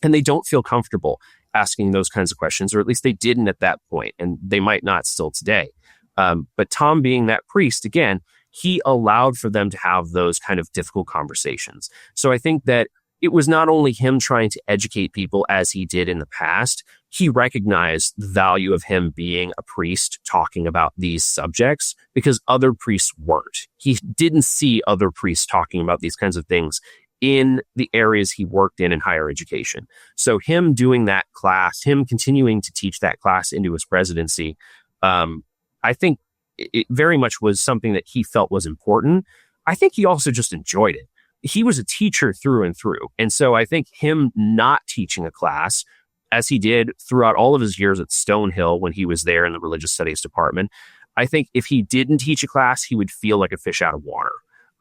and they don't feel comfortable asking those kinds of questions, or at least they didn't at that point, and they might not still today. But Tom, being that priest, again, he allowed for them to have those kind of difficult conversations. So I think that it was not only him trying to educate people as he did in the past, he recognized the value of him being a priest talking about these subjects because other priests weren't. He didn't see other priests talking about these kinds of things in the areas he worked in higher education. So him doing that class, him continuing to teach that class into his presidency, I think it very much was something that he felt was important. I think he also just enjoyed it. He was a teacher through and through. And so I think him not teaching a class, as he did throughout all of his years at Stonehill when he was there in the religious studies department, I think if he didn't teach a class, he would feel like a fish out of water.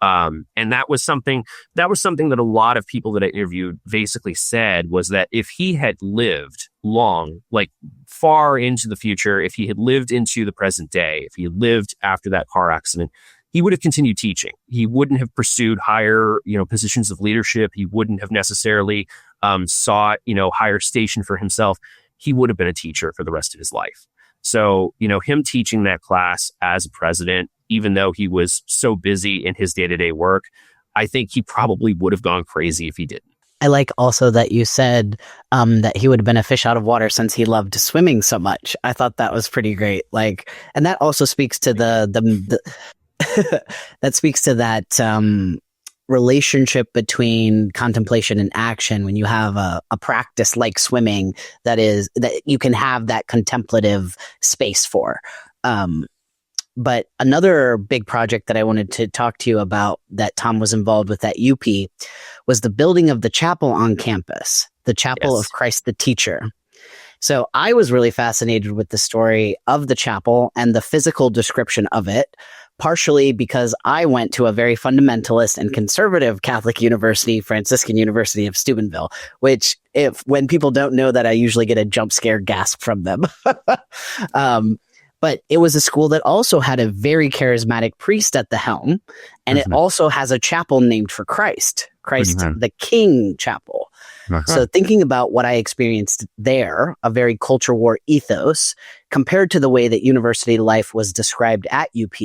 And that was something that a lot of people that I interviewed basically said was that if he had lived long, like far into the future, if he had lived into the present day, if he had lived after that car accident, he would have continued teaching. He wouldn't have pursued higher, positions of leadership. He wouldn't have necessarily sought, higher station for himself. He would have been a teacher for the rest of his life. So, him teaching that class as president, even though he was so busy in his day-to-day work, I think he probably would have gone crazy if he didn't. I like also that you said that he would have been a fish out of water since he loved swimming so much. I thought that was pretty great. And that also speaks to the that speaks to that relationship between contemplation and action. When you have a practice like swimming, that you can have that contemplative space for. But another big project that I wanted to talk to you about that Tom was involved with at UP was the building of the chapel on campus, the Chapel of Christ the Teacher. So I was really fascinated with the story of the chapel and the physical description of it, partially because I went to a very fundamentalist and conservative Catholic university, Franciscan University of Steubenville, which when people don't know that, I usually get a jump scare gasp from them. But it was a school that also had a very charismatic priest at the helm, and it also has a chapel named for Christ the King Chapel. So thinking about what I experienced there, a very culture war ethos, compared to the way that university life was described at UP,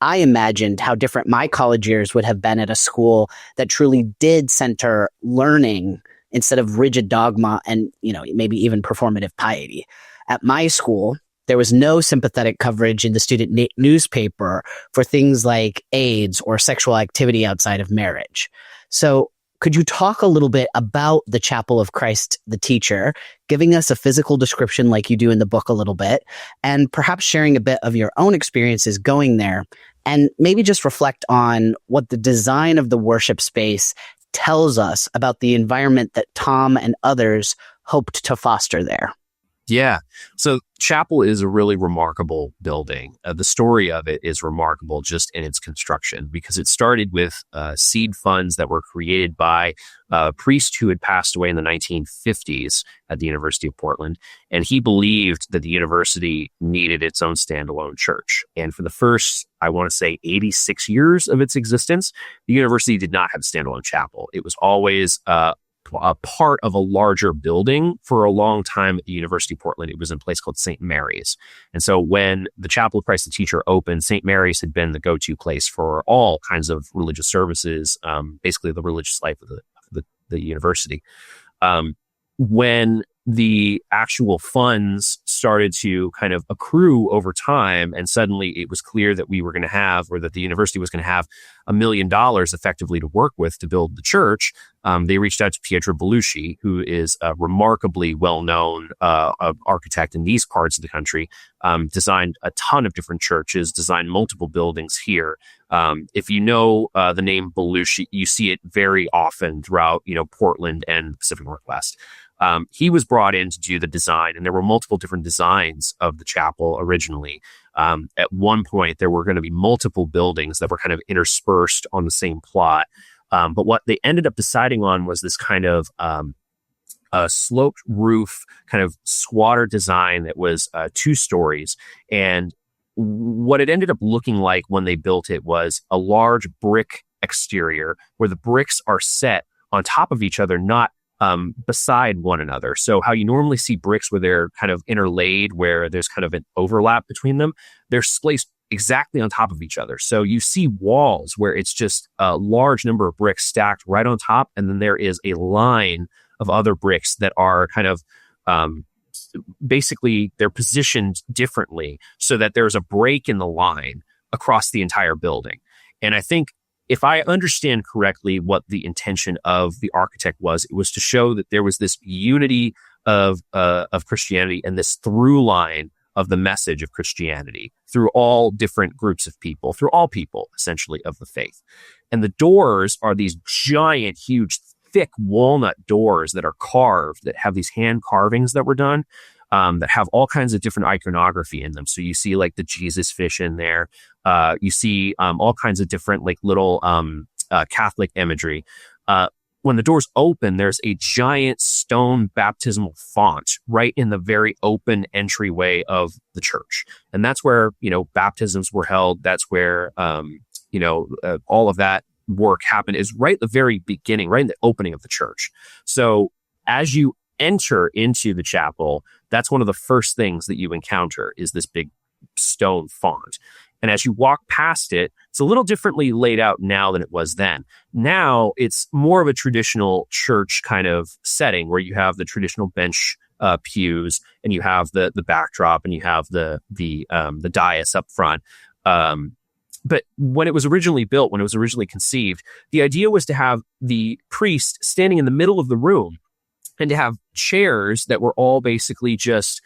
I imagined how different my college years would have been at a school that truly did center learning instead of rigid dogma and, maybe even performative piety. At my school, there was no sympathetic coverage in the student newspaper for things like AIDS or sexual activity outside of marriage. So could you talk a little bit about the Chapel of Christ the Teacher, giving us a physical description like you do in the book a little bit, and perhaps sharing a bit of your own experiences going there, and maybe just reflect on what the design of the worship space tells us about the environment that Tom and others hoped to foster there? Yeah. So chapel is a really remarkable building. The story of it is remarkable just in its construction because it started with seed funds that were created by a priest who had passed away in the 1950s at the University of Portland. And he believed that the university needed its own standalone church. And for the first, I want to say 86 years of its existence, the university did not have a standalone chapel. It was always a part of a larger building. For a long time at the University of Portland, it was in a place called St. Mary's. And so when the Chapel of Christ the Teacher opened, St. Mary's had been the go-to place for all kinds of religious services, basically the religious life of the university. When the actual funds started to kind of accrue over time, and suddenly it was clear that we were going to have, or that the university was going to have $1 million effectively to work with to build the church, they reached out to Pietro Bellusci, who is a remarkably well-known architect in these parts of the country, designed a ton of different churches, designed multiple buildings here. If you know the name Bellusci, you see it very often throughout, Portland and the Pacific Northwest. He was brought in to do the design, and there were multiple different designs of the chapel originally. At one point, there were going to be multiple buildings that were kind of interspersed on the same plot. But what they ended up deciding on was this kind of a sloped roof, kind of squatter design that was 2 stories. And what it ended up looking like when they built it was a large brick exterior where the bricks are set on top of each other, not beside one another. So how you normally see bricks where they're kind of interlaid, where there's kind of an overlap between them, they're spaced exactly on top of each other. So you see walls where it's just a large number of bricks stacked right on top. And then there is a line of other bricks that are kind of basically they're positioned differently so that there's a break in the line across the entire building. And I think if I understand correctly what the intention of the architect was, it was to show that there was this unity of Christianity and this through line of the message of Christianity through all different groups of people, through all people essentially of the faith. And the doors are these giant, huge, thick walnut doors that are carved, that have these hand carvings that were done, that have all kinds of different iconography in them. So you see like the Jesus fish in there. You see all kinds of different like little Catholic imagery. When the doors open, there's a giant stone baptismal font right in the very open entryway of the church. And that's where, baptisms were held. That's where, all of that work happened, is right at the very beginning, right in the opening of the church. So as you enter into the chapel, that's one of the first things that you encounter is this big stone font. And as you walk past it, it's a little differently laid out now than it was then. Now it's more of a traditional church kind of setting where you have the traditional bench pews, and you have the backdrop, and you have the dais up front. But when it was originally built, when it was originally conceived, the idea was to have the priest standing in the middle of the room and to have chairs that were all basically just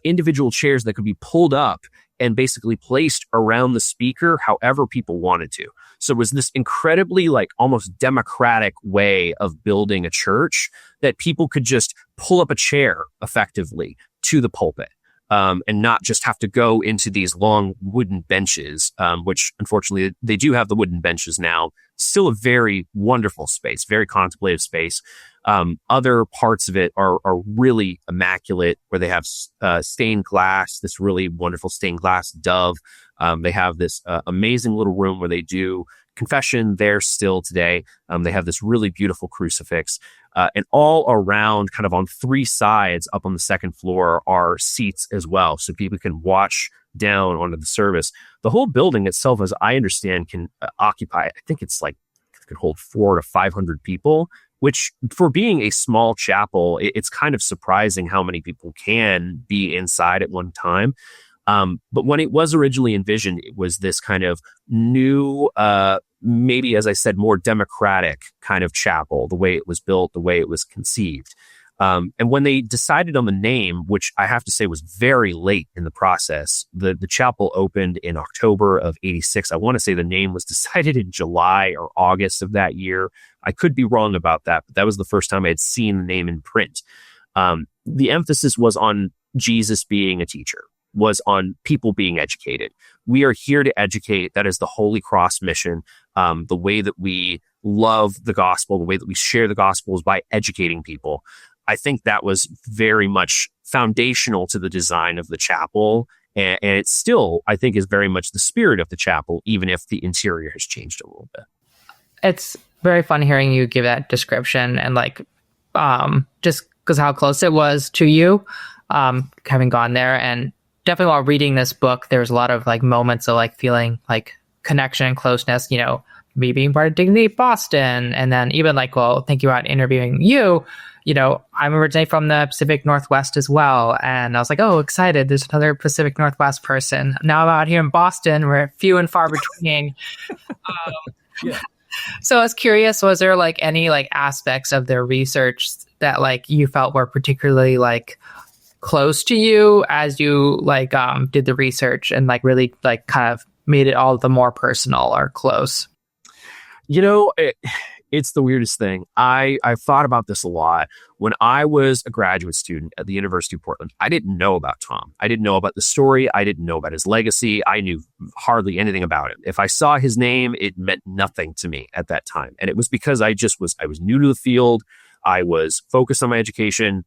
individual chairs that could be pulled up and basically placed around the speaker however people wanted to. So it was this incredibly like almost democratic way of building a church that people could just pull up a chair effectively to the pulpit. And not just have to go into these long wooden benches, which unfortunately they do have the wooden benches now. Still a very wonderful space, very contemplative space. Other parts of it are really immaculate, where they have stained glass, this really wonderful stained glass dove. They have this amazing little room where they do confession there still today. They have this really beautiful crucifix. And all around, kind of on three sides up on the second floor, are seats as well. So people can watch down onto the service. The whole building itself, as I understand, can occupy, I think it's like, it could hold 400 to 500 people, which for being a small chapel, it's kind of surprising how many people can be inside at one time. But when it was originally envisioned, it was this kind of new, maybe, as I said, more democratic kind of chapel, the way it was built, the way it was conceived. And when they decided on the name, which I have to say was very late in the process, the chapel opened in October of '86. I want to say the name was decided in July or August of that year. I could be wrong about that, but that was the first time I had seen the name in print. The emphasis was on Jesus being a teacher, was on people being educated. We are here to educate. That is the Holy Cross mission. The way that we love the gospel, the way that we share the gospel is by educating people. I think that was very much foundational to the design of the chapel. And it still, I think, is very much the spirit of the chapel, even if the interior has changed a little bit. It's very fun hearing you give that description, and just because how close it was to you, having gone there. And definitely while reading this book, there's a lot of moments of feeling connection and closeness, me being part of Dignity Boston. And then even thinking about interviewing you, I'm originally from the Pacific Northwest as well. And I was oh, excited. There's another Pacific Northwest person. Now I'm out here in Boston. We're few and far between. Yeah. So I was curious, was there any aspects of their research that you felt were particularly close to you as you did the research and really kind of made it all the more personal or close? It's the weirdest thing. I've thought about this a lot. When I was a graduate student at the University of Portland, I didn't know about Tom. I didn't know about the story. I didn't know about his legacy. I knew hardly anything about him. If I saw his name, it meant nothing to me at that time. And it was because I was new to the field. I was focused on my education,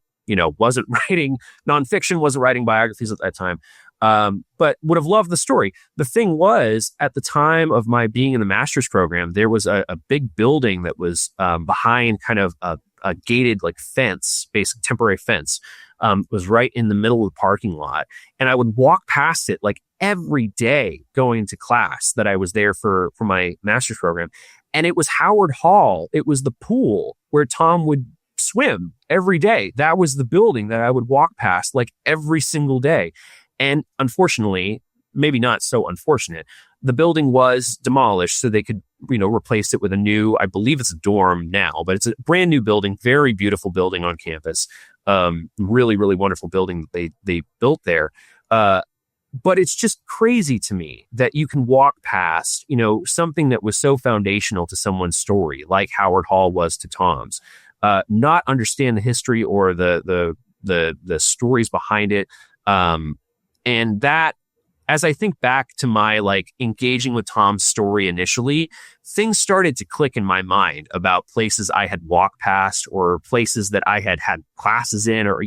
wasn't writing nonfiction, wasn't writing biographies at that time. But would have loved the story. The thing was, at the time of my being in the master's program, there was a big building that was behind kind of gated like fence, basic temporary fence, was right in the middle of the parking lot. And I would walk past it like every day going to class that I was there for my master's program. And it was Howard Hall. It was the pool where Tom would swim every day. That was the building that I would walk past like every single day. And unfortunately, maybe not so unfortunate, the building was demolished so they could, replace it with a new, I believe it's a dorm now, but it's a brand new building, very beautiful building on campus. Really, really wonderful building that they built there. But it's just crazy to me that you can walk past, something that was so foundational to someone's story, like Howard Hall was to Tom's, not understand the history or the stories behind it. And that, as I think back to my engaging with Tom's story initially, things started to click in my mind about places I had walked past or places that I had classes in, or,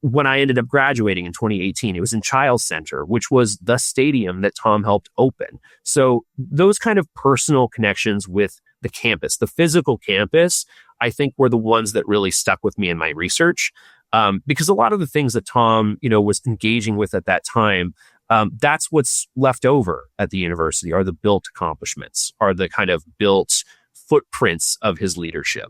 when I ended up graduating in 2018, it was in Child Center, which was the stadium that Tom helped open. So those kind of personal connections with the campus, the physical campus, I think were the ones that really stuck with me in my research. Because a lot of the things that Tom, was engaging with at that time, that's what's left over at the university, are the built accomplishments, are the kind of built footprints of his leadership.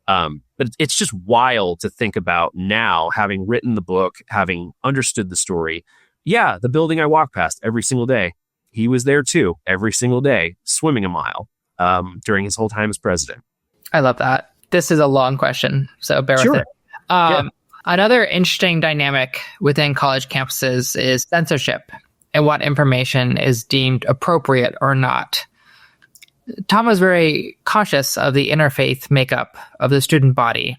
But it's just wild to think about now, having written the book, having understood the story. Yeah, the building I walk past every single day, he was there too, every single day, swimming a mile during his whole time as president. I love that. This is a long question, so bear with it. Yeah. Another interesting dynamic within college campuses is censorship and what information is deemed appropriate or not. Tom was very conscious of the interfaith makeup of the student body.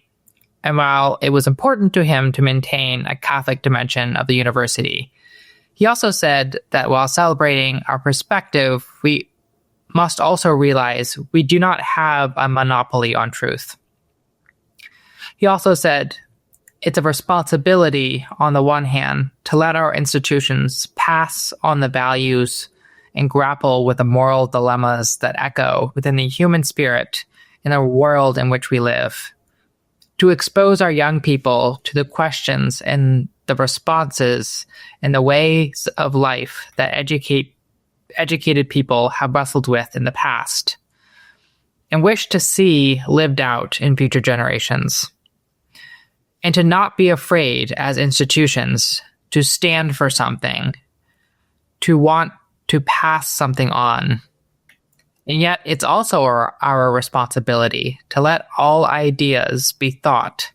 And while it was important to him to maintain a Catholic dimension of the university, he also said that while celebrating our perspective, we must also realize we do not have a monopoly on truth. He also said, it's a responsibility, on the one hand, to let our institutions pass on the values and grapple with the moral dilemmas that echo within the human spirit in the world in which we live. To expose our young people to the questions and the responses and the ways of life that educated people have wrestled with in the past, and wish to see lived out in future generations. And to not be afraid as institutions to stand for something, to want to pass something on. And yet it's also our responsibility to let all ideas be thought,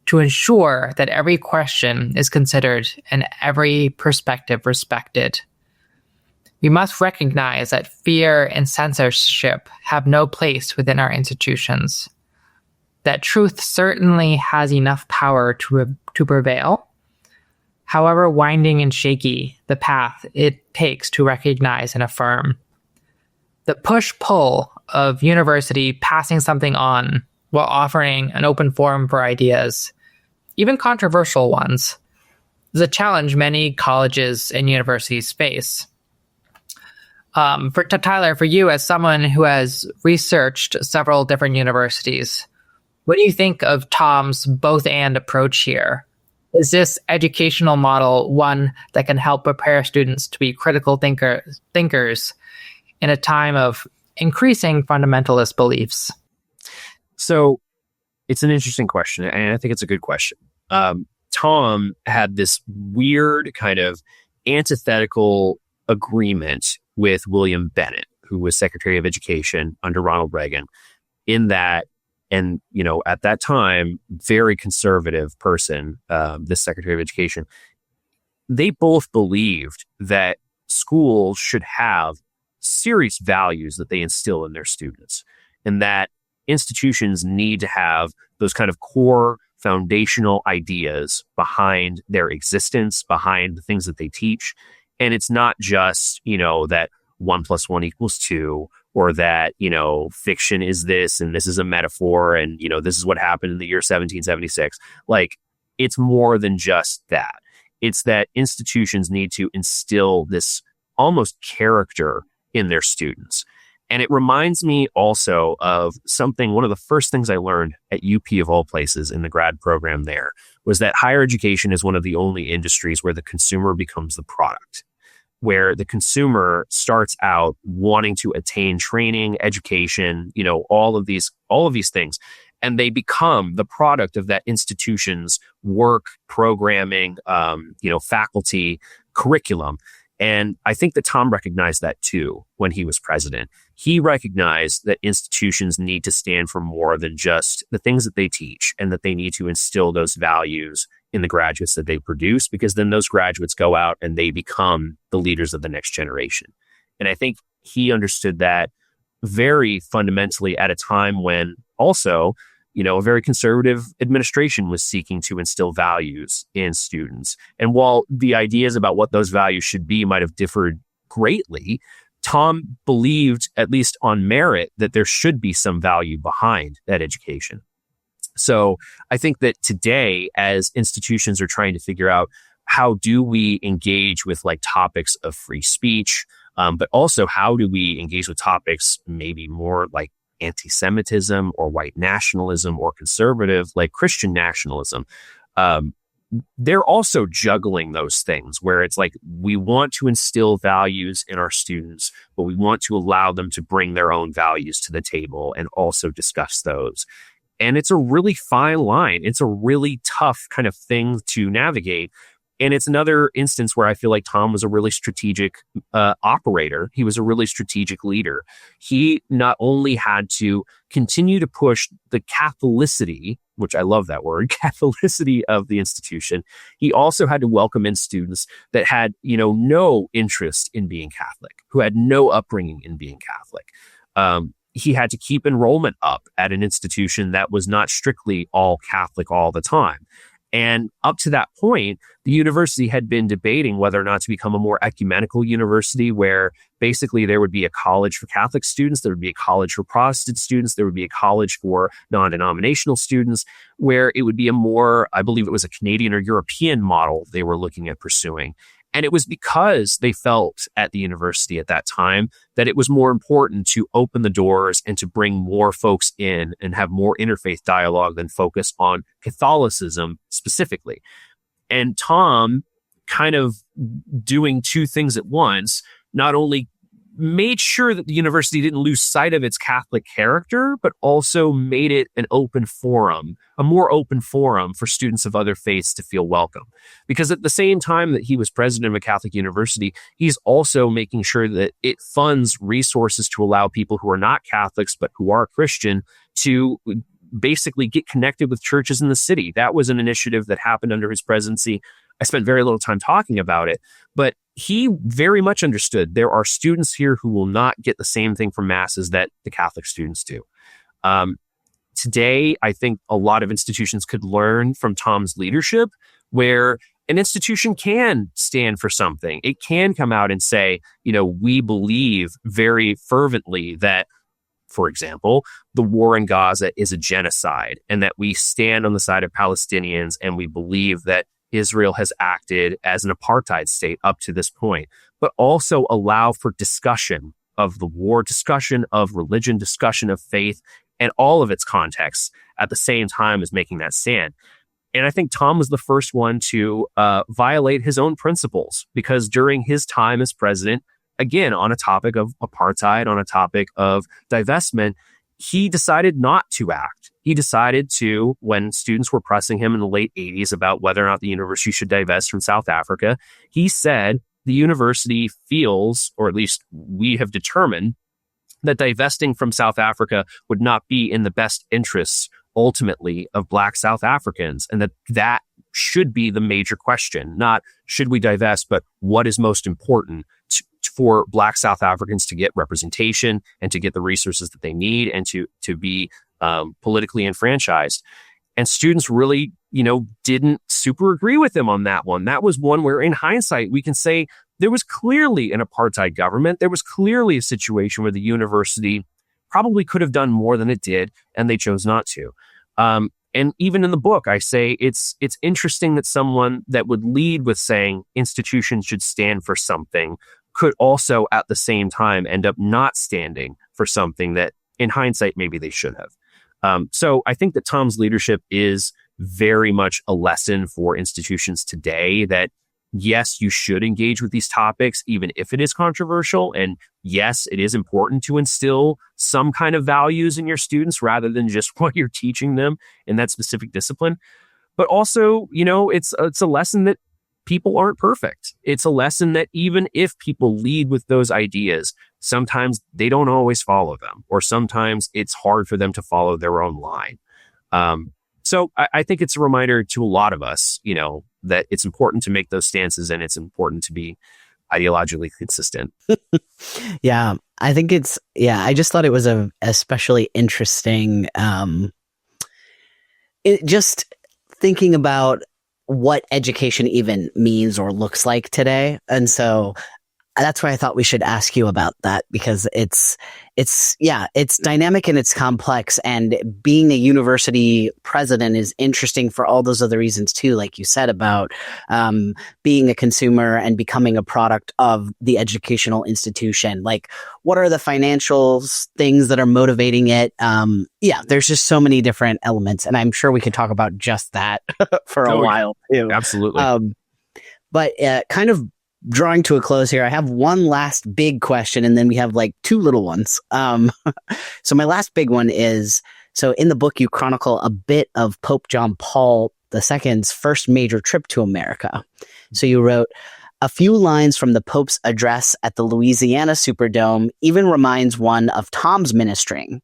to ensure that every question is considered and every perspective respected. We must recognize that fear and censorship have no place within our institutions, that truth certainly has enough power to prevail, however winding and shaky the path it takes to recognize and affirm. The push-pull of university passing something on while offering an open forum for ideas, even controversial ones, is a challenge many colleges and universities face. Tyler, for you as someone who has researched several different universities, what do you think of Tom's both-and approach here? Is this educational model one that can help prepare students to be critical thinkers in a time of increasing fundamentalist beliefs? So it's an interesting question, and I think it's a good question. Tom had this weird kind of antithetical agreement with William Bennett, who was Secretary of Education under Ronald Reagan, in that, and, at that time, very conservative person, this Secretary of Education, they both believed that schools should have serious values that they instill in their students, and that institutions need to have those kind of core foundational ideas behind their existence, behind the things that they teach. And it's not just, that 1 + 1 = 2, or that, fiction is this and this is a metaphor and, this is what happened in the year 1776. It's more than just that. It's that institutions need to instill this almost character in their students. And it reminds me also of something, one of the first things I learned at UP of all places in the grad program there was that higher education is one of the only industries where the consumer becomes the product, where the consumer starts out wanting to attain training, education, all of these things. And they become the product of that institution's work, programming, faculty, curriculum. And I think that Tom recognized that too when he was president. He recognized that institutions need to stand for more than just the things that they teach, and that they need to instill those values in the graduates that they produce, because then those graduates go out and they become the leaders of the next generation. And I think he understood that very fundamentally at a time when also, a very conservative administration was seeking to instill values in students. And while the ideas about what those values should be might have differed greatly, Tom believed, at least on merit, that there should be some value behind that education. So I think that today, as institutions are trying to figure out how do we engage with topics of free speech, but also how do we engage with topics maybe more like anti-Semitism or white nationalism or conservative like Christian nationalism, they're also juggling those things where it's like we want to instill values in our students, but we want to allow them to bring their own values to the table and also discuss those. And it's a really fine line. It's a really tough kind of thing to navigate. And it's another instance where I feel like Tom was a really strategic operator. He was a really strategic leader. He not only had to continue to push the Catholicity, which I love that word, Catholicity of the institution. He also had to welcome in students that had, no interest in being Catholic, who had no upbringing in being Catholic. He had to keep enrollment up at an institution that was not strictly all Catholic all the time. And up to that point, the university had been debating whether or not to become a more ecumenical university, where basically there would be a college for Catholic students, there would be a college for Protestant students, there would be a college for non-denominational students, where it would be a more, I believe it was a Canadian or European model they were looking at pursuing. And it was because they felt at the university at that time that it was more important to open the doors and to bring more folks in and have more interfaith dialogue than focus on Catholicism specifically. And Tom, kind of doing two things at once, not only made sure that the university didn't lose sight of its Catholic character, but also made it an open forum, a more open forum for students of other faiths to feel welcome. Because at the same time that he was president of a Catholic university, he's also making sure that it funds resources to allow people who are not Catholics, but who are Christian, to basically get connected with churches in the city. That was an initiative that happened under his presidency. I spent very little time talking about it, but he very much understood there are students here who will not get the same thing from masses that the Catholic students do. Today, I think a lot of institutions could learn from Tom's leadership, where an institution can stand for something. It can come out and say, we believe very fervently that, for example, the war in Gaza is a genocide, and that we stand on the side of Palestinians, and we believe that Israel has acted as an apartheid state up to this point, but also allow for discussion of the war, discussion of religion, discussion of faith, and all of its contexts at the same time as making that stand. And I think Tom was the first one to violate his own principles, because during his time as president, again, on a topic of apartheid, on a topic of divestment, he decided not to act. He decided to, when students were pressing him in the late 80s about whether or not the university should divest from South Africa, he said the university feels, or at least we have determined, that divesting from South Africa would not be in the best interests ultimately of Black South Africans, and that should be the major question. Not should we divest, but what is most important for Black South Africans to get representation and to get the resources that they need and to be politically enfranchised. And students really, didn't super agree with him on that one. That was one where, in hindsight, we can say there was clearly an apartheid government. There was clearly a situation where the university probably could have done more than it did, and they chose not to. And even in the book, I say it's interesting that someone that would lead with saying institutions should stand for something could also at the same time end up not standing for something that in hindsight, maybe they should have. So I think that Tom's leadership is very much a lesson for institutions today that, yes, you should engage with these topics, even if it is controversial. And yes, it is important to instill some kind of values in your students rather than just what you're teaching them in that specific discipline. But also, it's a lesson that people aren't perfect. It's a lesson that even if people lead with those ideas, sometimes they don't always follow them, or sometimes it's hard for them to follow their own line. So I think it's a reminder to a lot of us, that it's important to make those stances and it's important to be ideologically consistent. Yeah, I think I just thought it was a especially interesting, just thinking about what education even means or looks like today. And so that's why I thought we should ask you about that, because it's dynamic and it's complex, and being a university president is interesting for all those other reasons too. Like you said about being a consumer and becoming a product of the educational institution. Like, what are the financial things that are motivating it? There's just so many different elements, and I'm sure we could talk about just that for a while too. Absolutely. But kind of drawing to a close here, I have one last big question, and then we have like two little ones. So my last big one is, so in the book, you chronicle a bit of Pope John Paul II's first major trip to America. So you wrote, "A few lines from the Pope's address at the Louisiana Superdome even reminds one of Tom's ministering."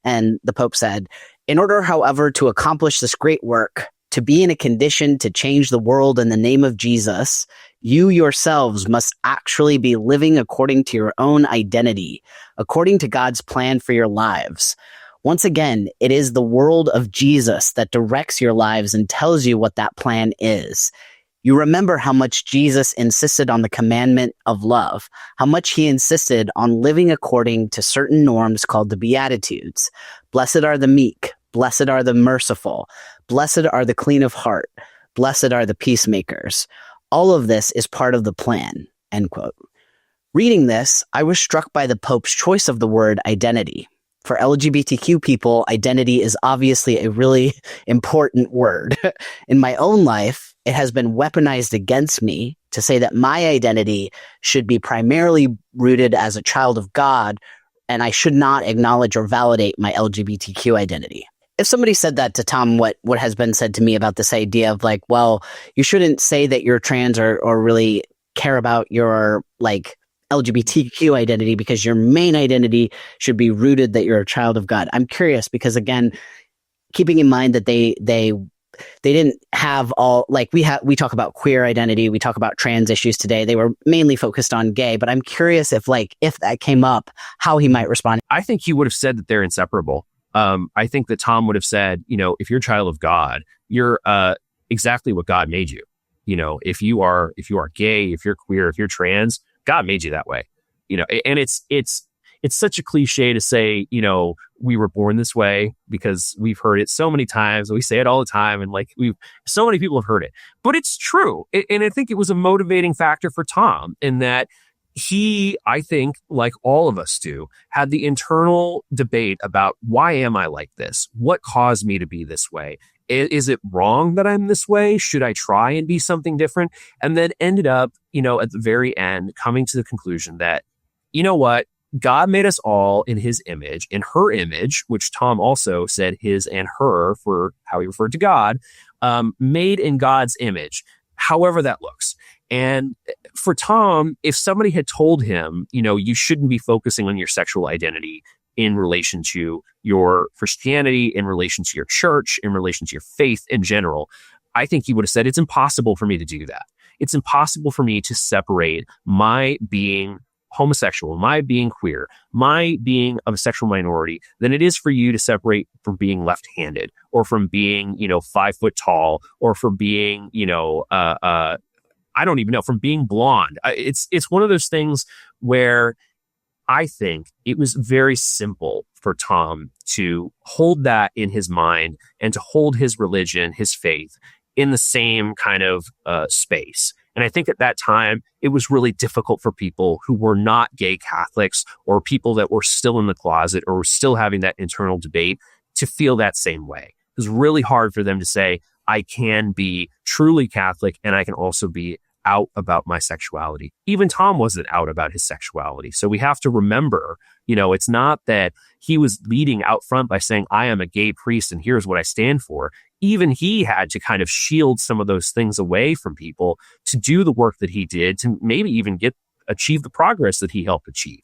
And the Pope said, "In order, however, to accomplish this great work, to be in a condition to change the world in the name of Jesus, you yourselves must actually be living according to your own identity, according to God's plan for your lives. Once again, it is the world of Jesus that directs your lives and tells you what that plan is. You remember how much Jesus insisted on the commandment of love, how much he insisted on living according to certain norms called the Beatitudes. Blessed are the meek, blessed are the merciful, blessed are the clean of heart, blessed are the peacemakers. All of this is part of the plan," end quote. Reading this, I was struck by the Pope's choice of the word identity. For LGBTQ people, identity is obviously a really important word. In my own life, it has been weaponized against me to say that my identity should be primarily rooted as a child of God, and I should not acknowledge or validate my LGBTQ identity. If somebody said that to Tom, what has been said to me about this idea of like, well, you shouldn't say that you're trans or really care about your like LGBTQ identity because your main identity should be rooted that you're a child of God. I'm curious because, again, keeping in mind that they didn't have all, like we talk about queer identity, we talk about trans issues today. They were mainly focused on gay, but I'm curious if that came up, how he might respond. I think he would have said that they're inseparable. I think that Tom would have said, if you're a child of God, you're exactly what God made you. If you are gay, if you're queer, if you're trans, God made you that way. And it's such a cliche to say, we were born this way, because we've heard it so many times. We say it all the time, and so many people have heard it. But it's true, and I think it was a motivating factor for Tom in that. He, I think, like all of us do, had the internal debate about, why am I like this? What caused me to be this way? Is it wrong that I'm this way? Should I try and be something different? And then ended up, at the very end, coming to the conclusion that, what? God made us all in his image, in her image, which Tom also said his and her for how he referred to God, made in God's image, however that looks. And for Tom, if somebody had told him, you shouldn't be focusing on your sexual identity in relation to your Christianity, in relation to your church, in relation to your faith in general, I think he would have said, it's impossible for me to do that. It's impossible for me to separate my being homosexual, my being queer, my being of a sexual minority than it is for you to separate from being left-handed or from being, 5 foot tall or from being, I don't even know, from being blonde. It's one of those things where I think it was very simple for Tom to hold that in his mind and to hold his religion, his faith in the same kind of space. And I think at that time, it was really difficult for people who were not gay Catholics or people that were still in the closet or were still having that internal debate to feel that same way. It was really hard for them to say, I can be truly Catholic and I can also be out about my sexuality. Even Tom wasn't out about his sexuality. So we have to remember, it's not that he was leading out front by saying, I am a gay priest and here's what I stand for. Even he had to kind of shield some of those things away from people to do the work that he did, to maybe even achieve the progress that he helped achieve.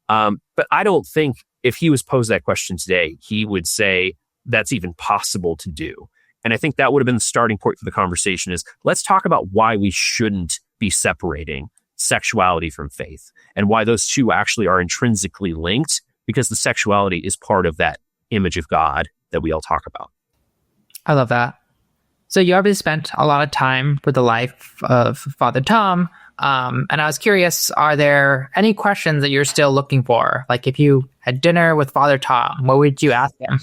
But I don't think if he was posed that question today, he would say that's even possible to do. And I think that would have been the starting point for the conversation is let's talk about why we shouldn't be separating sexuality from faith and why those two actually are intrinsically linked, because the sexuality is part of that image of God that we all talk about. I love that. So you obviously spent a lot of time with the life of Father Tom. And I was curious, are there any questions that you're still looking for? Like if you had dinner with Father Tom, what would you ask him?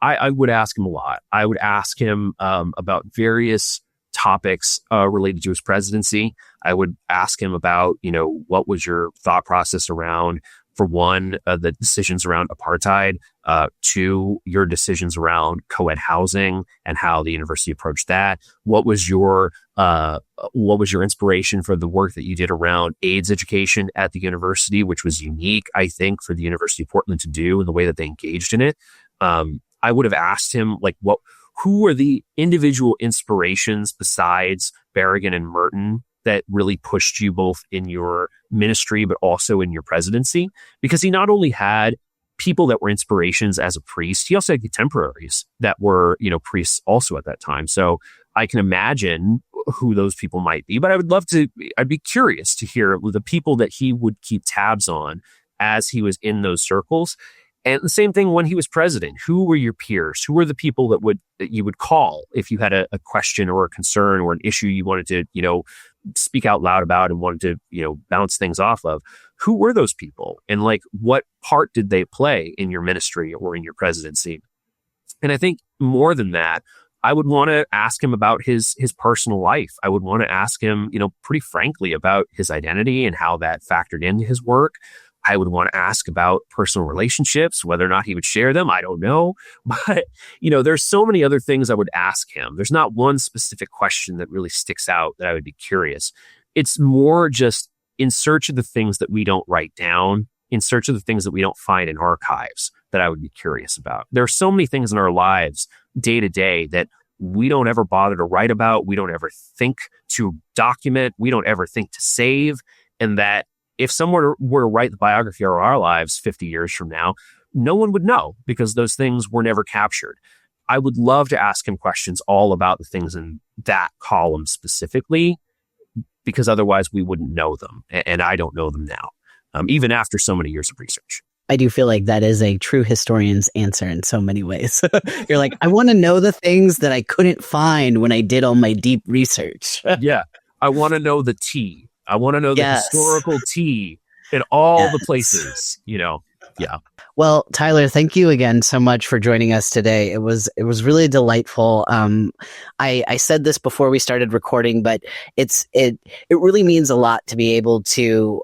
I would ask him a lot. I would ask him about various topics related to his presidency. I would ask him about, what was your thought process around, for one, the decisions around apartheid, two, your decisions around co-ed housing and how the university approached that. What was your inspiration for the work that you did around AIDS education at the university, which was unique, I think, for the University of Portland to do and the way that they engaged in it. I would have asked him, who are the individual inspirations besides Berrigan and Merton that really pushed you both in your ministry, but also in your presidency? Because he not only had people that were inspirations as a priest, he also had contemporaries that were, priests also at that time. So I can imagine who those people might be, but I'd be curious to hear the people that he would keep tabs on as he was in those circles. And the same thing when he was president. Who were your peers? Who were the people that you would call if you had a question or a concern or an issue you wanted to, speak out loud about and wanted to, bounce things off of? Who were those people? And what part did they play in your ministry or in your presidency? And I think more than that, I would want to ask him about his personal life. I would want to ask him, pretty frankly about his identity and how that factored into his work. I would want to ask about personal relationships, whether or not he would share them. I don't know. But, there's so many other things I would ask him. There's not one specific question that really sticks out that I would be curious. It's more just in search of the things that we don't write down, in search of the things that we don't find in archives that I would be curious about. There are so many things in our lives day to day that we don't ever bother to write about. We don't ever think to document. We don't ever think to save. And that if someone were to write the biography of our lives 50 years from now, no one would know because those things were never captured. I would love to ask him questions all about the things in that column specifically, because otherwise we wouldn't know them. And I don't know them now, even after so many years of research. I do feel like that is a true historian's answer in so many ways. You're like, I want to know the things that I couldn't find when I did all my deep research. Yeah. I want to know the tea. I want to know the historical tea in all the places, Yeah. Well, Tyler, thank you again so much for joining us today. It was really delightful. I said this before we started recording, but it really means a lot to be able to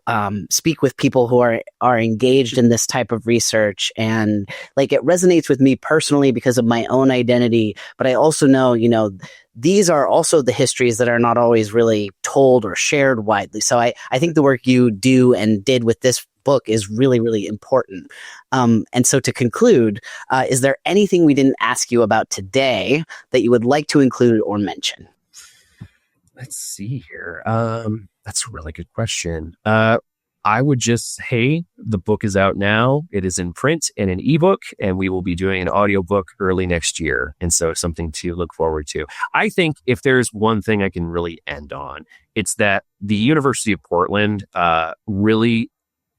speak with people who are engaged in this type of research, and it resonates with me personally because of my own identity. But I also know, these are also the histories that are not always really told or shared widely. So I think the work you do and did with this book is really, really important. And so to conclude, is there anything we didn't ask you about today that you would like to include or mention? Let's see here. That's a really good question. I would just, the book is out now. It is in print and an ebook, and we will be doing an audiobook early next year. And so something to look forward to. I think if there's one thing I can really end on, it's that the University of Portland, really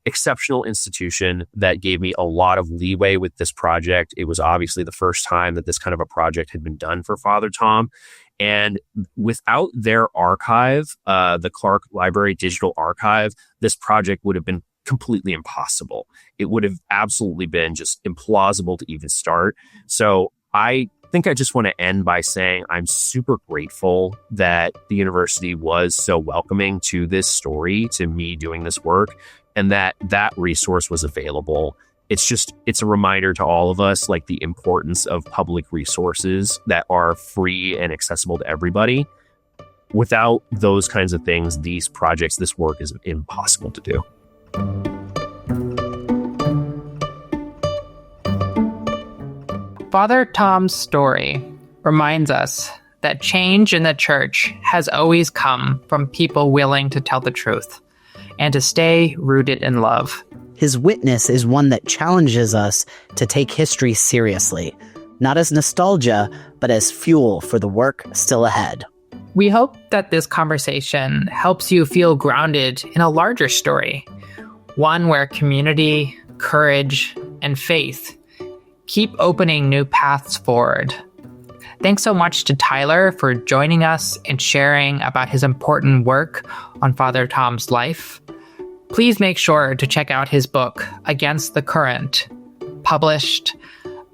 exceptional institution that gave me a lot of leeway with this project. It was obviously the first time that this kind of a project had been done for Father Tom. And without their archive, the Clark Library Digital Archive, this project would have been completely impossible. It would have absolutely been just implausible to even start. So I think I just want to end by saying I'm super grateful that the university was so welcoming to this story, to me doing this work, and that resource was available. It's a reminder to all of us, like, the importance of public resources that are free and accessible to everybody. Without those kinds of things, these projects, this work is impossible to do. Father Tom's story reminds us that change in the church has always come from people willing to tell the truth and to stay rooted in love. His witness is one that challenges us to take history seriously, not as nostalgia, but as fuel for the work still ahead. We hope that this conversation helps you feel grounded in a larger story, one where community, courage, and faith keep opening new paths forward. Thanks so much to Tyler for joining us and sharing about his important work on Father Tom's life. Please make sure to check out his book, Against the Current, published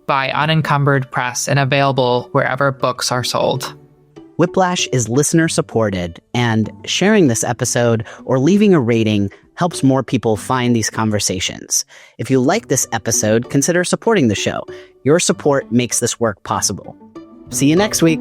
by Unencumbered Press and available wherever books are sold. Whiplash is listener-supported, and sharing this episode or leaving a rating helps more people find these conversations. If you like this episode, consider supporting the show. Your support makes this work possible. See you next week.